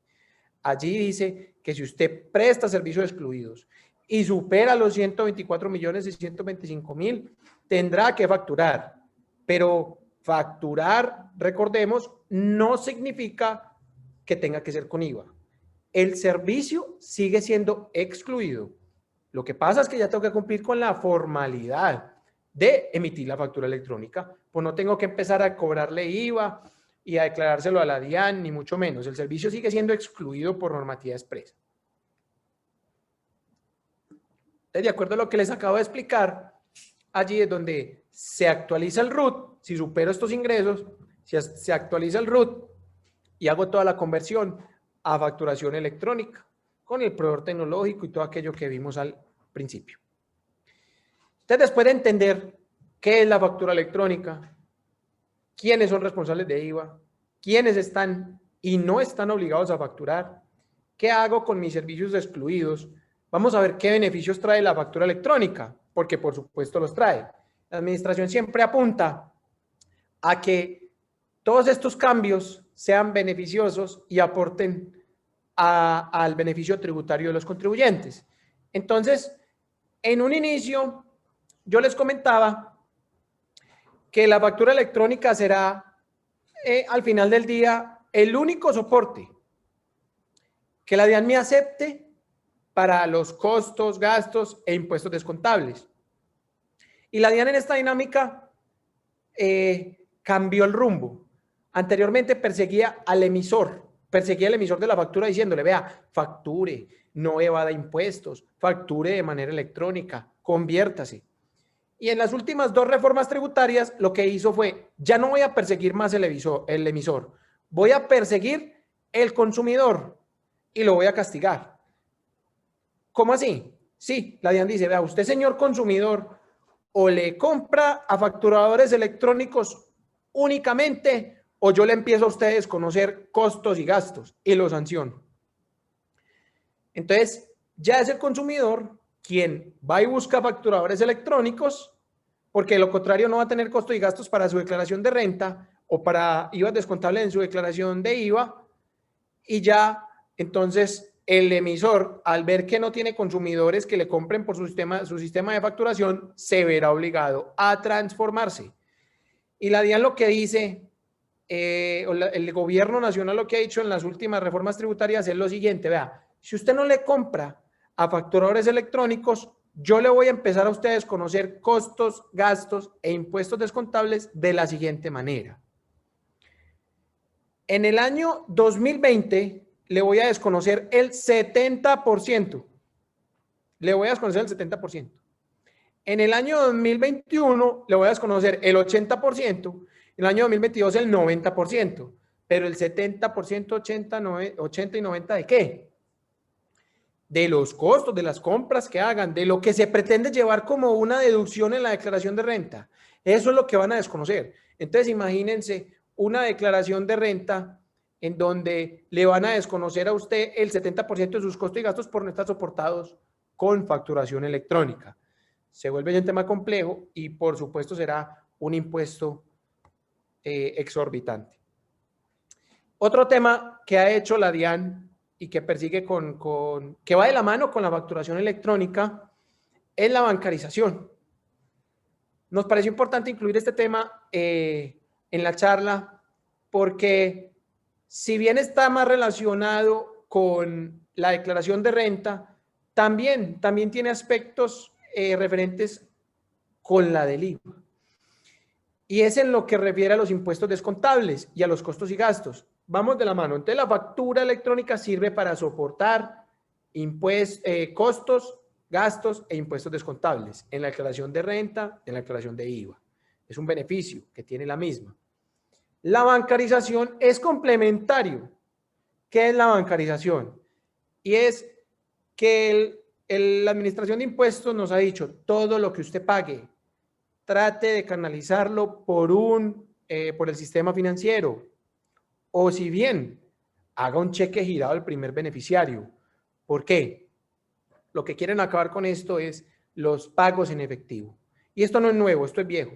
Allí dice que si usted presta servicios excluidos y supera los 124.625.000, tendrá que facturar. Pero facturar, recordemos, no significa que tenga que ser con IVA. El servicio sigue siendo excluido. Lo que pasa es que ya tengo que cumplir con la formalidad de emitir la factura electrónica, pues no tengo que empezar a cobrarle IVA y a declarárselo a la DIAN, ni mucho menos. El servicio sigue siendo excluido por normativa expresa. De acuerdo a lo que les acabo de explicar, allí es donde se actualiza el RUT. Si supero estos ingresos, se actualiza el RUT y hago toda la conversión a facturación electrónica con el proveedor tecnológico y todo aquello que vimos al principio. Entonces, después de entender qué es la factura electrónica, quiénes son responsables de IVA, quiénes están y no están obligados a facturar, qué hago con mis servicios excluidos, vamos a ver qué beneficios trae la factura electrónica, porque por supuesto los trae. La administración siempre apunta a que todos estos cambios sean beneficiosos y aporten al beneficio tributario de los contribuyentes. Entonces, en un inicio, yo les comentaba que la factura electrónica será, al final del día, el único soporte que la DIAN me acepte para los costos, gastos e impuestos descontables. Y la DIAN en esta dinámica cambió el rumbo. Anteriormente perseguía al emisor de la factura diciéndole, vea, facture, no evada impuestos, facture de manera electrónica, conviértase. Y en las últimas 2 reformas tributarias, lo que hizo fue, ya no voy a perseguir más el emisor, voy a perseguir el consumidor y lo voy a castigar. ¿Cómo así? Sí, la DIAN dice, vea, usted, señor consumidor, o le compra a facturadores electrónicos únicamente, o yo le empiezo a ustedes a desconocer costos y gastos y lo sanciono. Entonces, ya es el consumidor quien va y busca facturadores electrónicos, porque de lo contrario no va a tener costos y gastos para su declaración de renta o para IVA descontable en su declaración de IVA, y ya entonces el emisor, al ver que no tiene consumidores que le compren por su sistema de facturación, se verá obligado a transformarse. Y la DIAN lo que dice, el gobierno nacional lo que ha dicho en las últimas reformas tributarias es lo siguiente, vea, si usted no le compra a facturadores electrónicos, yo le voy a empezar a ustedes a conocer costos, gastos e impuestos descontables de la siguiente manera. En el año 2020 le voy a desconocer el 70%. Le voy a desconocer el 70%. En el año 2021 le voy a desconocer el 80%. En el año 2022 el 90%. Pero el 70%, 80 y 90 ¿de qué? De los costos, de las compras que hagan, de lo que se pretende llevar como una deducción en la declaración de renta. Eso es lo que van a desconocer. Entonces, imagínense una declaración de renta en donde le van a desconocer a usted el 70% de sus costos y gastos por no estar soportados con facturación electrónica. Se vuelve ya un tema complejo y, por supuesto, será un impuesto exorbitante. Otro tema que ha hecho la DIAN y que persigue que va de la mano con la facturación electrónica es la bancarización. Nos pareció importante incluir este tema en la charla porque si bien está más relacionado con la declaración de renta, también tiene aspectos referentes con la del IVA. Y es en lo que refiere a los impuestos descontables y a los costos y gastos. Vamos de la mano. Entonces, la factura electrónica sirve para soportar costos, gastos e impuestos descontables en la declaración de renta, en la declaración de IVA. Es un beneficio que tiene la misma. La bancarización es complementario. ¿Qué es la bancarización? Y es que la Administración de Impuestos nos ha dicho, todo lo que usted pague, trate de canalizarlo por el sistema financiero. O si bien, haga un cheque girado al primer beneficiario. ¿Por qué? Lo que quieren acabar con esto es los pagos en efectivo. Y esto no es nuevo, esto es viejo.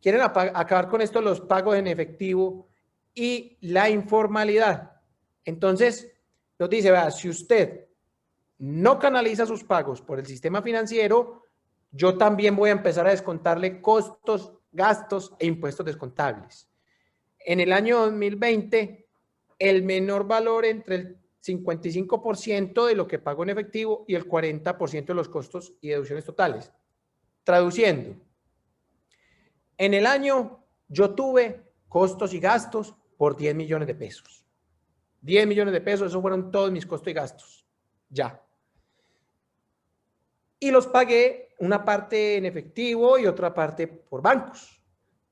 Quieren acabar con esto los pagos en efectivo y la informalidad. Entonces, nos dice, vea, si usted no canaliza sus pagos por el sistema financiero, yo también voy a empezar a descontarle costos, gastos e impuestos descontables. En el año 2020, el menor valor entre el 55% de lo que pago en efectivo y el 40% de los costos y deducciones totales. Traduciendo, en el año yo tuve costos y gastos por 10 millones de pesos. 10 millones de pesos, esos fueron todos mis costos y gastos. Ya. Y los pagué una parte en efectivo y otra parte por bancos.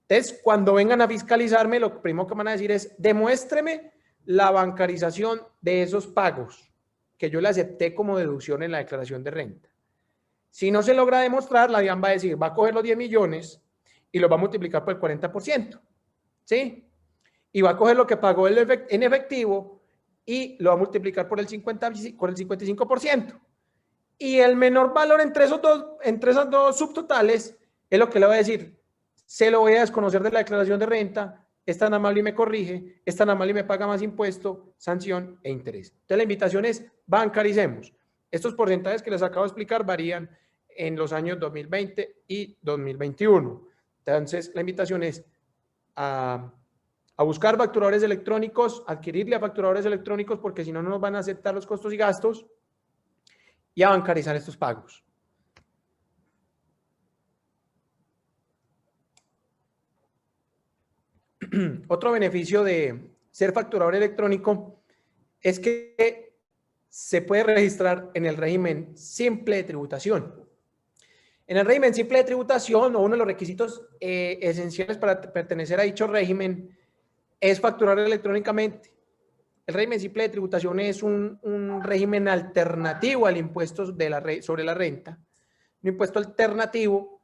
Entonces, cuando vengan a fiscalizarme, lo primero que van a decir es, demuéstreme la bancarización de esos pagos que yo le acepté como deducción en la declaración de renta. Si no se logra demostrar, la DIAN va a decir, va a coger los 10 millones y los va a multiplicar por el 40%, ¿sí? Y va a coger lo que pagó en efectivo y lo va a multiplicar por el 55%. Y el menor valor entre esas dos subtotales es lo que le va a decir, se lo voy a desconocer de la declaración de renta, es tan amable y me corrige, es tan amable y me paga más impuesto, sanción e interés. Entonces la invitación es bancaricemos. Estos porcentajes que les acabo de explicar varían en los años 2020 y 2021. Entonces la invitación es a buscar facturadores electrónicos, adquirirle a facturadores electrónicos porque si no, no nos van a aceptar los costos y gastos y a bancarizar estos pagos. Otro beneficio de ser facturador electrónico es que se puede registrar en el régimen simple de tributación. En el régimen simple de tributación, o uno de los requisitos esenciales para pertenecer a dicho régimen es facturar electrónicamente. El régimen simple de tributación es un régimen alternativo al impuesto sobre la renta, un impuesto alternativo,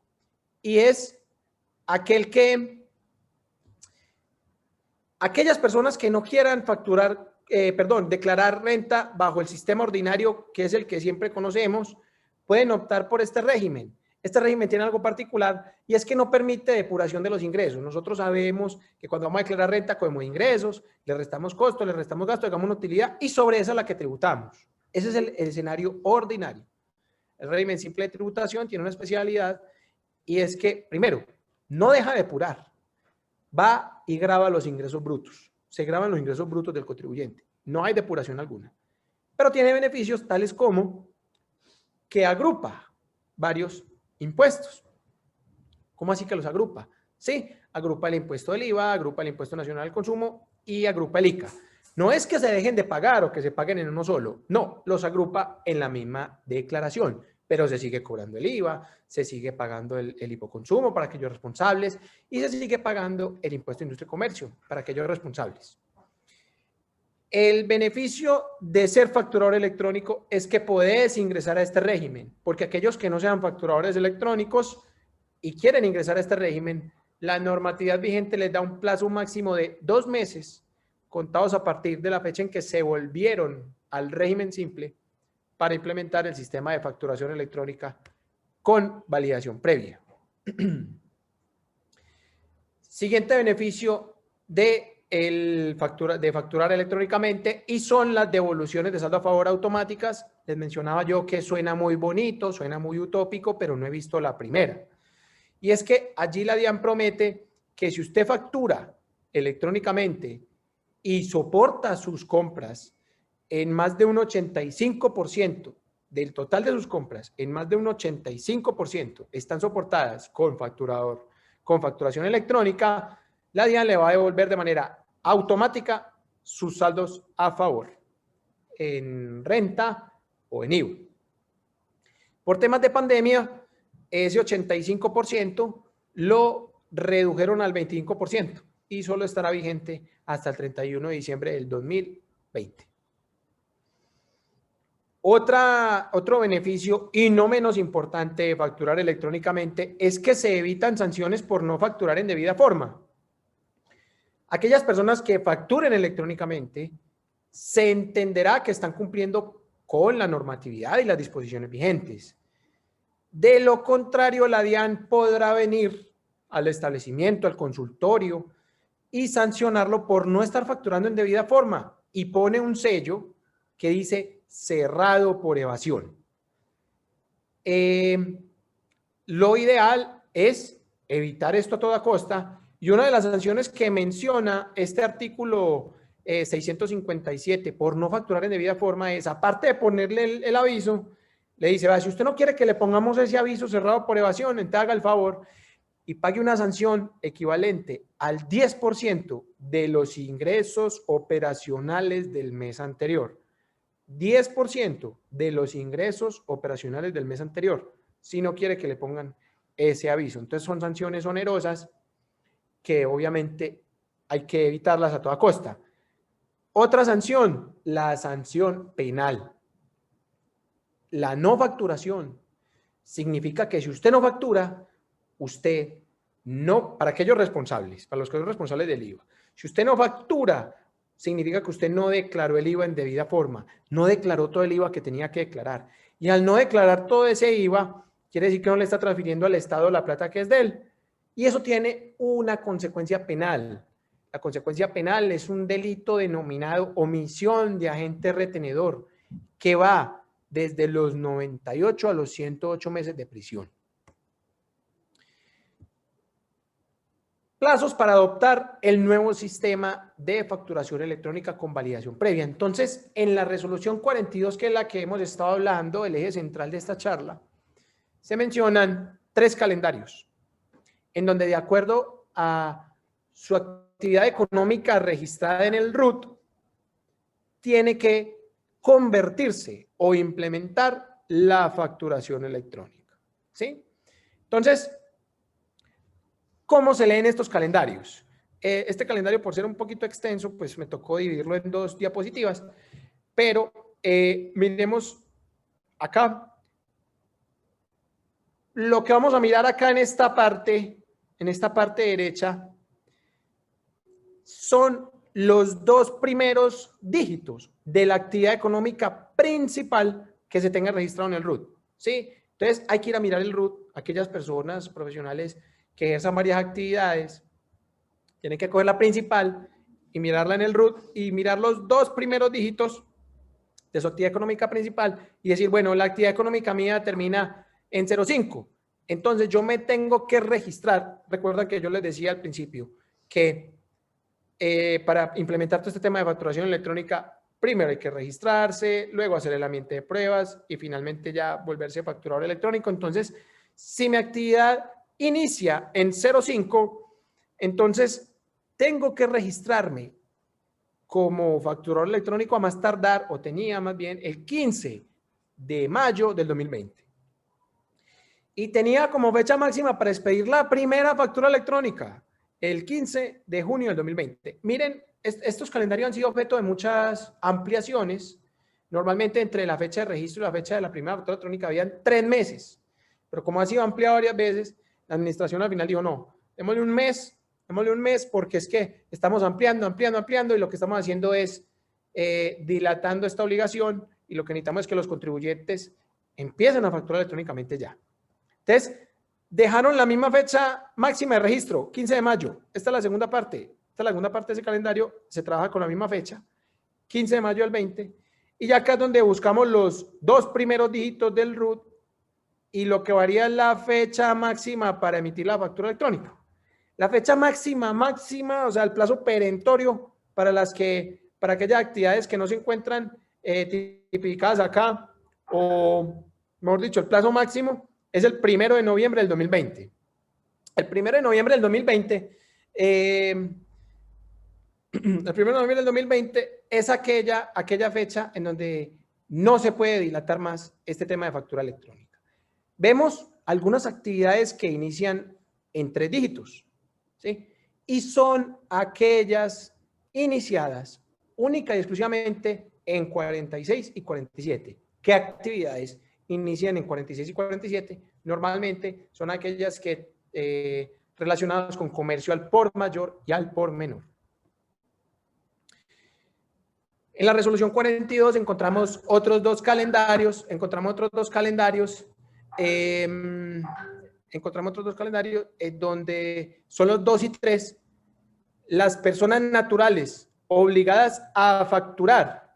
y es aquel que aquellas personas que no quieran declarar renta bajo el sistema ordinario, que es el que siempre conocemos, pueden optar por este régimen. Este régimen tiene algo particular y es que no permite depuración de los ingresos. Nosotros sabemos que cuando vamos a declarar renta, cogemos ingresos, le restamos costos, le restamos gastos, dejamos una utilidad y sobre esa es la que tributamos. Ese es el escenario ordinario. El régimen simple de tributación tiene una especialidad y es que, primero, no deja de depurar. Va y graba los ingresos brutos. Se graban los ingresos brutos del contribuyente. No hay depuración alguna. Pero tiene beneficios tales como que agrupa varios impuestos. ¿Cómo así que los agrupa? Sí, agrupa el impuesto del IVA, agrupa el impuesto nacional al consumo y agrupa el ICA. No es que se dejen de pagar o que se paguen en uno solo. No, los agrupa en la misma declaración. Pero se sigue cobrando el IVA, se sigue pagando el hipoconsumo para aquellos responsables y se sigue pagando el impuesto de industria y comercio para aquellos responsables. El beneficio de ser facturador electrónico es que puedes ingresar a este régimen, porque aquellos que no sean facturadores electrónicos y quieren ingresar a este régimen, la normatividad vigente les da un plazo máximo de 2 meses, contados a partir de la fecha en que se volvieron al régimen simple, para implementar el sistema de facturación electrónica con validación previa. Siguiente beneficio de facturar electrónicamente y son las devoluciones de saldo a favor automáticas. Les mencionaba yo que suena muy bonito, suena muy utópico, pero no he visto la primera. Y es que allí la DIAN promete que si usted factura electrónicamente y soporta sus compras en más de un 85% del total de sus compras, en más de un 85% están soportadas con facturación electrónica, la DIAN le va a devolver de manera automática sus saldos a favor en renta o en IVA. Por temas de pandemia, ese 85% lo redujeron al 25% y solo estará vigente hasta el 31 de diciembre del 2020. Otro beneficio y no menos importante de facturar electrónicamente es que se evitan sanciones por no facturar en debida forma. Aquellas personas que facturen electrónicamente se entenderá que están cumpliendo con la normatividad y las disposiciones vigentes. De lo contrario, la DIAN podrá venir al establecimiento, al consultorio, y sancionarlo por no estar facturando en debida forma, y pone un sello que dice cerrado por evasión. Lo ideal es evitar esto a toda costa, y una de las sanciones que menciona este artículo 657 por no facturar en debida forma es, aparte de ponerle el aviso, le dice, si usted no quiere que le pongamos ese aviso cerrado por evasión, entonces haga el favor y pague una sanción equivalente al 10% de los ingresos operacionales del mes anterior. 10% de los ingresos operacionales del mes anterior, si no quiere que le pongan ese aviso. Entonces son sanciones onerosas que obviamente hay que evitarlas a toda costa. Otra sanción, la sanción penal. La no facturación significa que si usted no factura, usted no, para aquellos responsables, para los que son responsables del IVA, si usted no factura, significa que usted no declaró el IVA en debida forma, no declaró todo el IVA que tenía que declarar. Y al no declarar todo ese IVA, quiere decir que no le está transfiriendo al Estado la plata que es de él. Y eso tiene una consecuencia penal. La consecuencia penal es un delito denominado omisión de agente retenedor, que va desde los 98 a los 108 meses de prisión. Plazos para adoptar el nuevo sistema de facturación electrónica con validación previa. Entonces, en la resolución 42, que es la que hemos estado hablando, el eje central de esta charla, se mencionan 3 calendarios, en donde de acuerdo a su actividad económica registrada en el RUT, tiene que convertirse o implementar la facturación electrónica. ¿Sí? Entonces, ¿cómo se leen estos calendarios? Este calendario, por ser un poquito extenso, pues me tocó dividirlo en 2 diapositivas, pero miremos acá. Lo que vamos a mirar acá en esta parte derecha, son los 2 primeros dígitos de la actividad económica principal que se tenga registrado en el RUT. ¿Sí? Entonces hay que ir a mirar el RUT. Aquellas personas profesionales que ejerzan varias actividades tienen que coger la principal y mirarla en el RUT y mirar los 2 primeros dígitos de su actividad económica principal y decir, bueno, la actividad económica mía termina en 05. Entonces yo me tengo que registrar. Recuerdan que yo les decía al principio que para implementar todo este tema de facturación electrónica, primero hay que registrarse, luego hacer el ambiente de pruebas y finalmente ya volverse facturador electrónico. Entonces, si mi actividad inicia en 05, entonces tengo que registrarme como facturador electrónico a más tardar, o tenía más bien, el 15 de mayo del 2020. Y tenía como fecha máxima para expedir la primera factura electrónica el 15 de junio del 2020. Miren, estos calendarios han sido objeto de muchas ampliaciones. Normalmente entre la fecha de registro y la fecha de la primera factura electrónica habían 3 meses. Pero como ha sido ampliado varias veces, la administración al final dijo, no, démosle un mes porque es que estamos ampliando y lo que estamos haciendo es dilatando esta obligación y lo que necesitamos es que los contribuyentes empiecen a facturar electrónicamente ya. Entonces, dejaron la misma fecha máxima de registro, 15 de mayo. Esta es la segunda parte. Esta es la segunda parte de ese calendario. Se trabaja con la misma fecha, 15 de mayo del 20. Y ya acá es donde buscamos los 2 primeros dígitos del RUT y lo que varía es la fecha máxima para emitir la factura electrónica. La fecha máxima, o sea, el plazo perentorio para aquellas actividades que no se encuentran tipificadas acá, o mejor dicho, el plazo máximo es el 1 de noviembre del 2020. El 1 de noviembre del 2020, es aquella fecha en donde no se puede dilatar más este tema de factura electrónica. Vemos algunas actividades que inician en 3 dígitos, ¿sí? Y son aquellas iniciadas única y exclusivamente en 46 y 47. ¿Qué actividades inician en 46 y 47? Normalmente son aquellas que relacionadas con comercio al por mayor y al por menor. En la resolución 42 encontramos otros dos calendarios, encontramos otros dos calendarios donde son los 2 y 3, las personas naturales obligadas a facturar,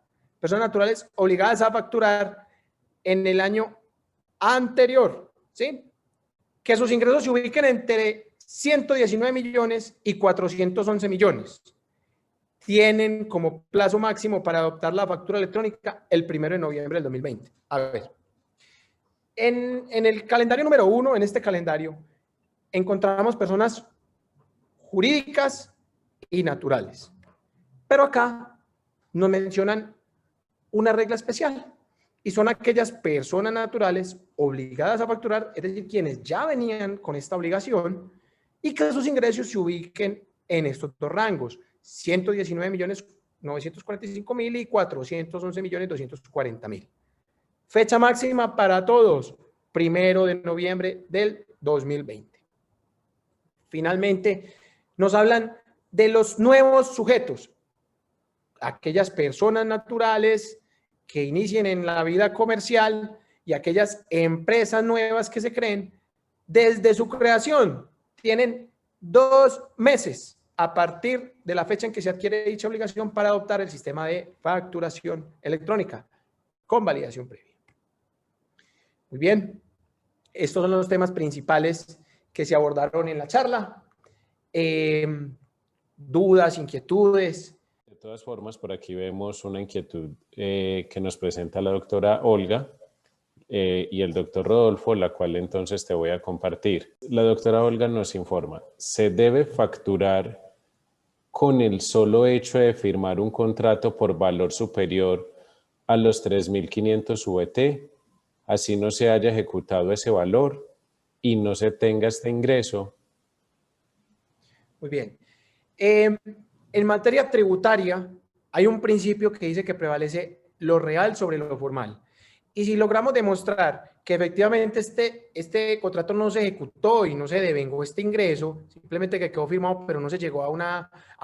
en el año anterior, ¿sí? Que sus ingresos se ubiquen entre 119 millones y 411 millones. Tienen como plazo máximo para adoptar la factura electrónica el 1 de noviembre del 2020. A ver, en el calendario número 1, en este calendario, encontramos personas jurídicas y naturales. Pero acá nos mencionan una regla especial y son aquellas personas naturales obligadas a facturar, es decir, quienes ya venían con esta obligación y que sus ingresos se ubiquen en estos dos rangos, 119.945.000 y 411.240.000. Fecha máxima para todos, 1 de noviembre del 2020. Finalmente, nos hablan de los nuevos sujetos, aquellas personas naturales que inicien en la vida comercial y aquellas empresas nuevas que se creen desde su creación. Tienen 2 meses a partir de la fecha en que se adquiere dicha obligación para adoptar el sistema de facturación electrónica con validación previa. Muy bien, estos son los temas principales que se abordaron en la charla. Dudas, inquietudes. De todas formas, por aquí vemos una inquietud que nos presenta la doctora Olga y el doctor Rodolfo, la cual entonces te voy a compartir. La doctora Olga nos informa, ¿se debe facturar con el solo hecho de firmar un contrato por valor superior a los 3.500 VT, así no se haya ejecutado ese valor y no se tenga este ingreso? Muy bien. En materia tributaria hay un principio que dice que prevalece lo real sobre lo formal. Y si logramos demostrar que efectivamente este contrato no se ejecutó y no se devengó este ingreso, simplemente que quedó firmado pero no se llegó a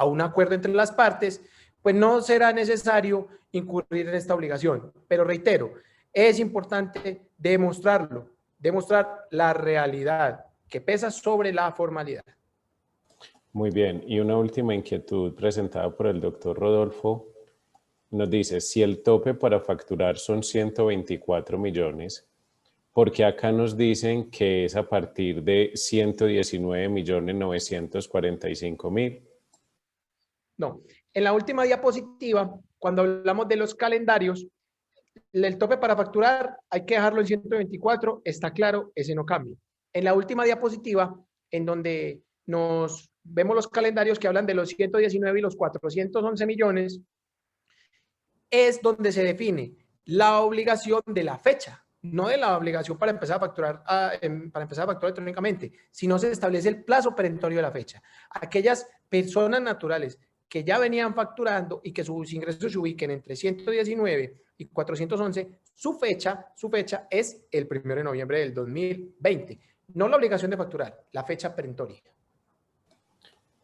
un acuerdo entre las partes, pues no será necesario incurrir en esta obligación. Pero reitero, es importante demostrarlo, demostrar la realidad que pesa sobre la formalidad. Muy bien, y una última inquietud presentada por el doctor Rodolfo nos dice, si el tope para facturar son 124 millones, ¿por qué acá nos dicen que es a partir de 119.945.000? No, en la última diapositiva, cuando hablamos de los calendarios, el tope para facturar hay que dejarlo en 124, está claro, ese no cambia. En la última diapositiva, en donde nos vemos los calendarios que hablan de los 119 y los 411 millones, es donde se define la obligación de la fecha, no de la obligación para empezar a facturar electrónicamente, sino se establece el plazo perentorio de la fecha. Aquellas personas naturales que ya venían facturando y que sus ingresos se ubiquen entre 119 y 411, su fecha es el 1 de noviembre del 2020. No la obligación de facturar, la fecha perentoria.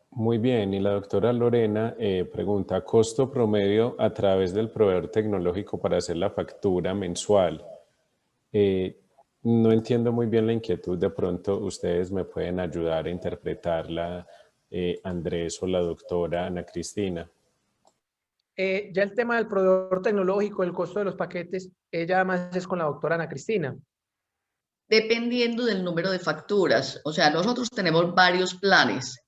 Muy bien, y la doctora Lorena pregunta, ¿costo promedio a través del proveedor tecnológico para hacer la factura mensual? No entiendo muy bien la inquietud, de pronto ustedes me pueden ayudar a interpretarla, Andrés o la doctora Ana Cristina. Ya el tema del proveedor tecnológico, el costo de los paquetes, ya más es con la doctora Ana Cristina. Dependiendo del número de facturas, o sea, nosotros tenemos varios planes.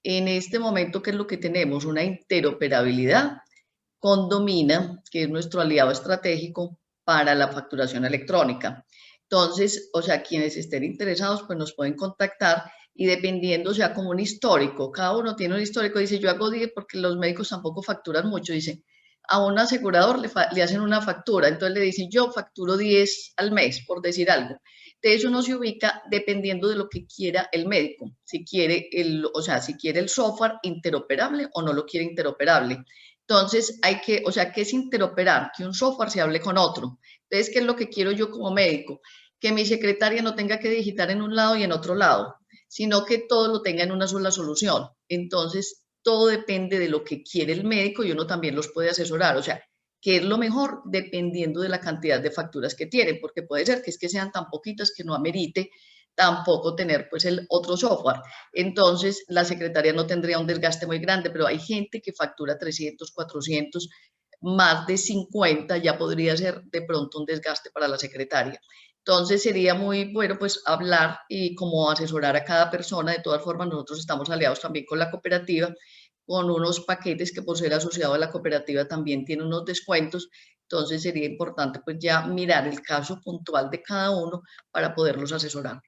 En este momento, ¿qué es lo que tenemos? Una interoperabilidad con Domina, que es nuestro aliado estratégico para la facturación electrónica. Entonces, o sea, quienes estén interesados, pues nos pueden contactar y dependiendo, o sea, como un histórico, cada uno tiene un histórico, dice, yo hago 10 porque los médicos tampoco facturan mucho, dice, a un asegurador le hacen una factura, entonces le dicen, yo facturo 10 al mes, por decir algo. De eso no se ubica dependiendo de lo que quiera el médico, si quiere si quiere el software interoperable o no lo quiere interoperable. Entonces hay que, o sea, ¿qué es interoperar? Que un software se hable con otro. Entonces, ¿qué es lo que quiero yo como médico? Que mi secretaria no tenga que digitar en un lado y en otro lado, sino que todo lo tenga en una sola solución. Entonces, todo depende de lo que quiere el médico y uno también los puede asesorar. O sea, que es lo mejor dependiendo de la cantidad de facturas que tienen, porque puede ser que es que sean tan poquitas que no amerite tampoco tener pues el otro software. Entonces la secretaria no tendría un desgaste muy grande, pero hay gente que factura 300, 400, más de 50 ya podría ser de pronto un desgaste para la secretaria. Entonces sería muy bueno pues hablar y como asesorar a cada persona. De todas formas nosotros estamos aliados también con la cooperativa, con unos paquetes que por ser asociado a la cooperativa también tiene unos descuentos. Entonces sería importante pues ya mirar el caso puntual de cada uno para poderlos asesorar.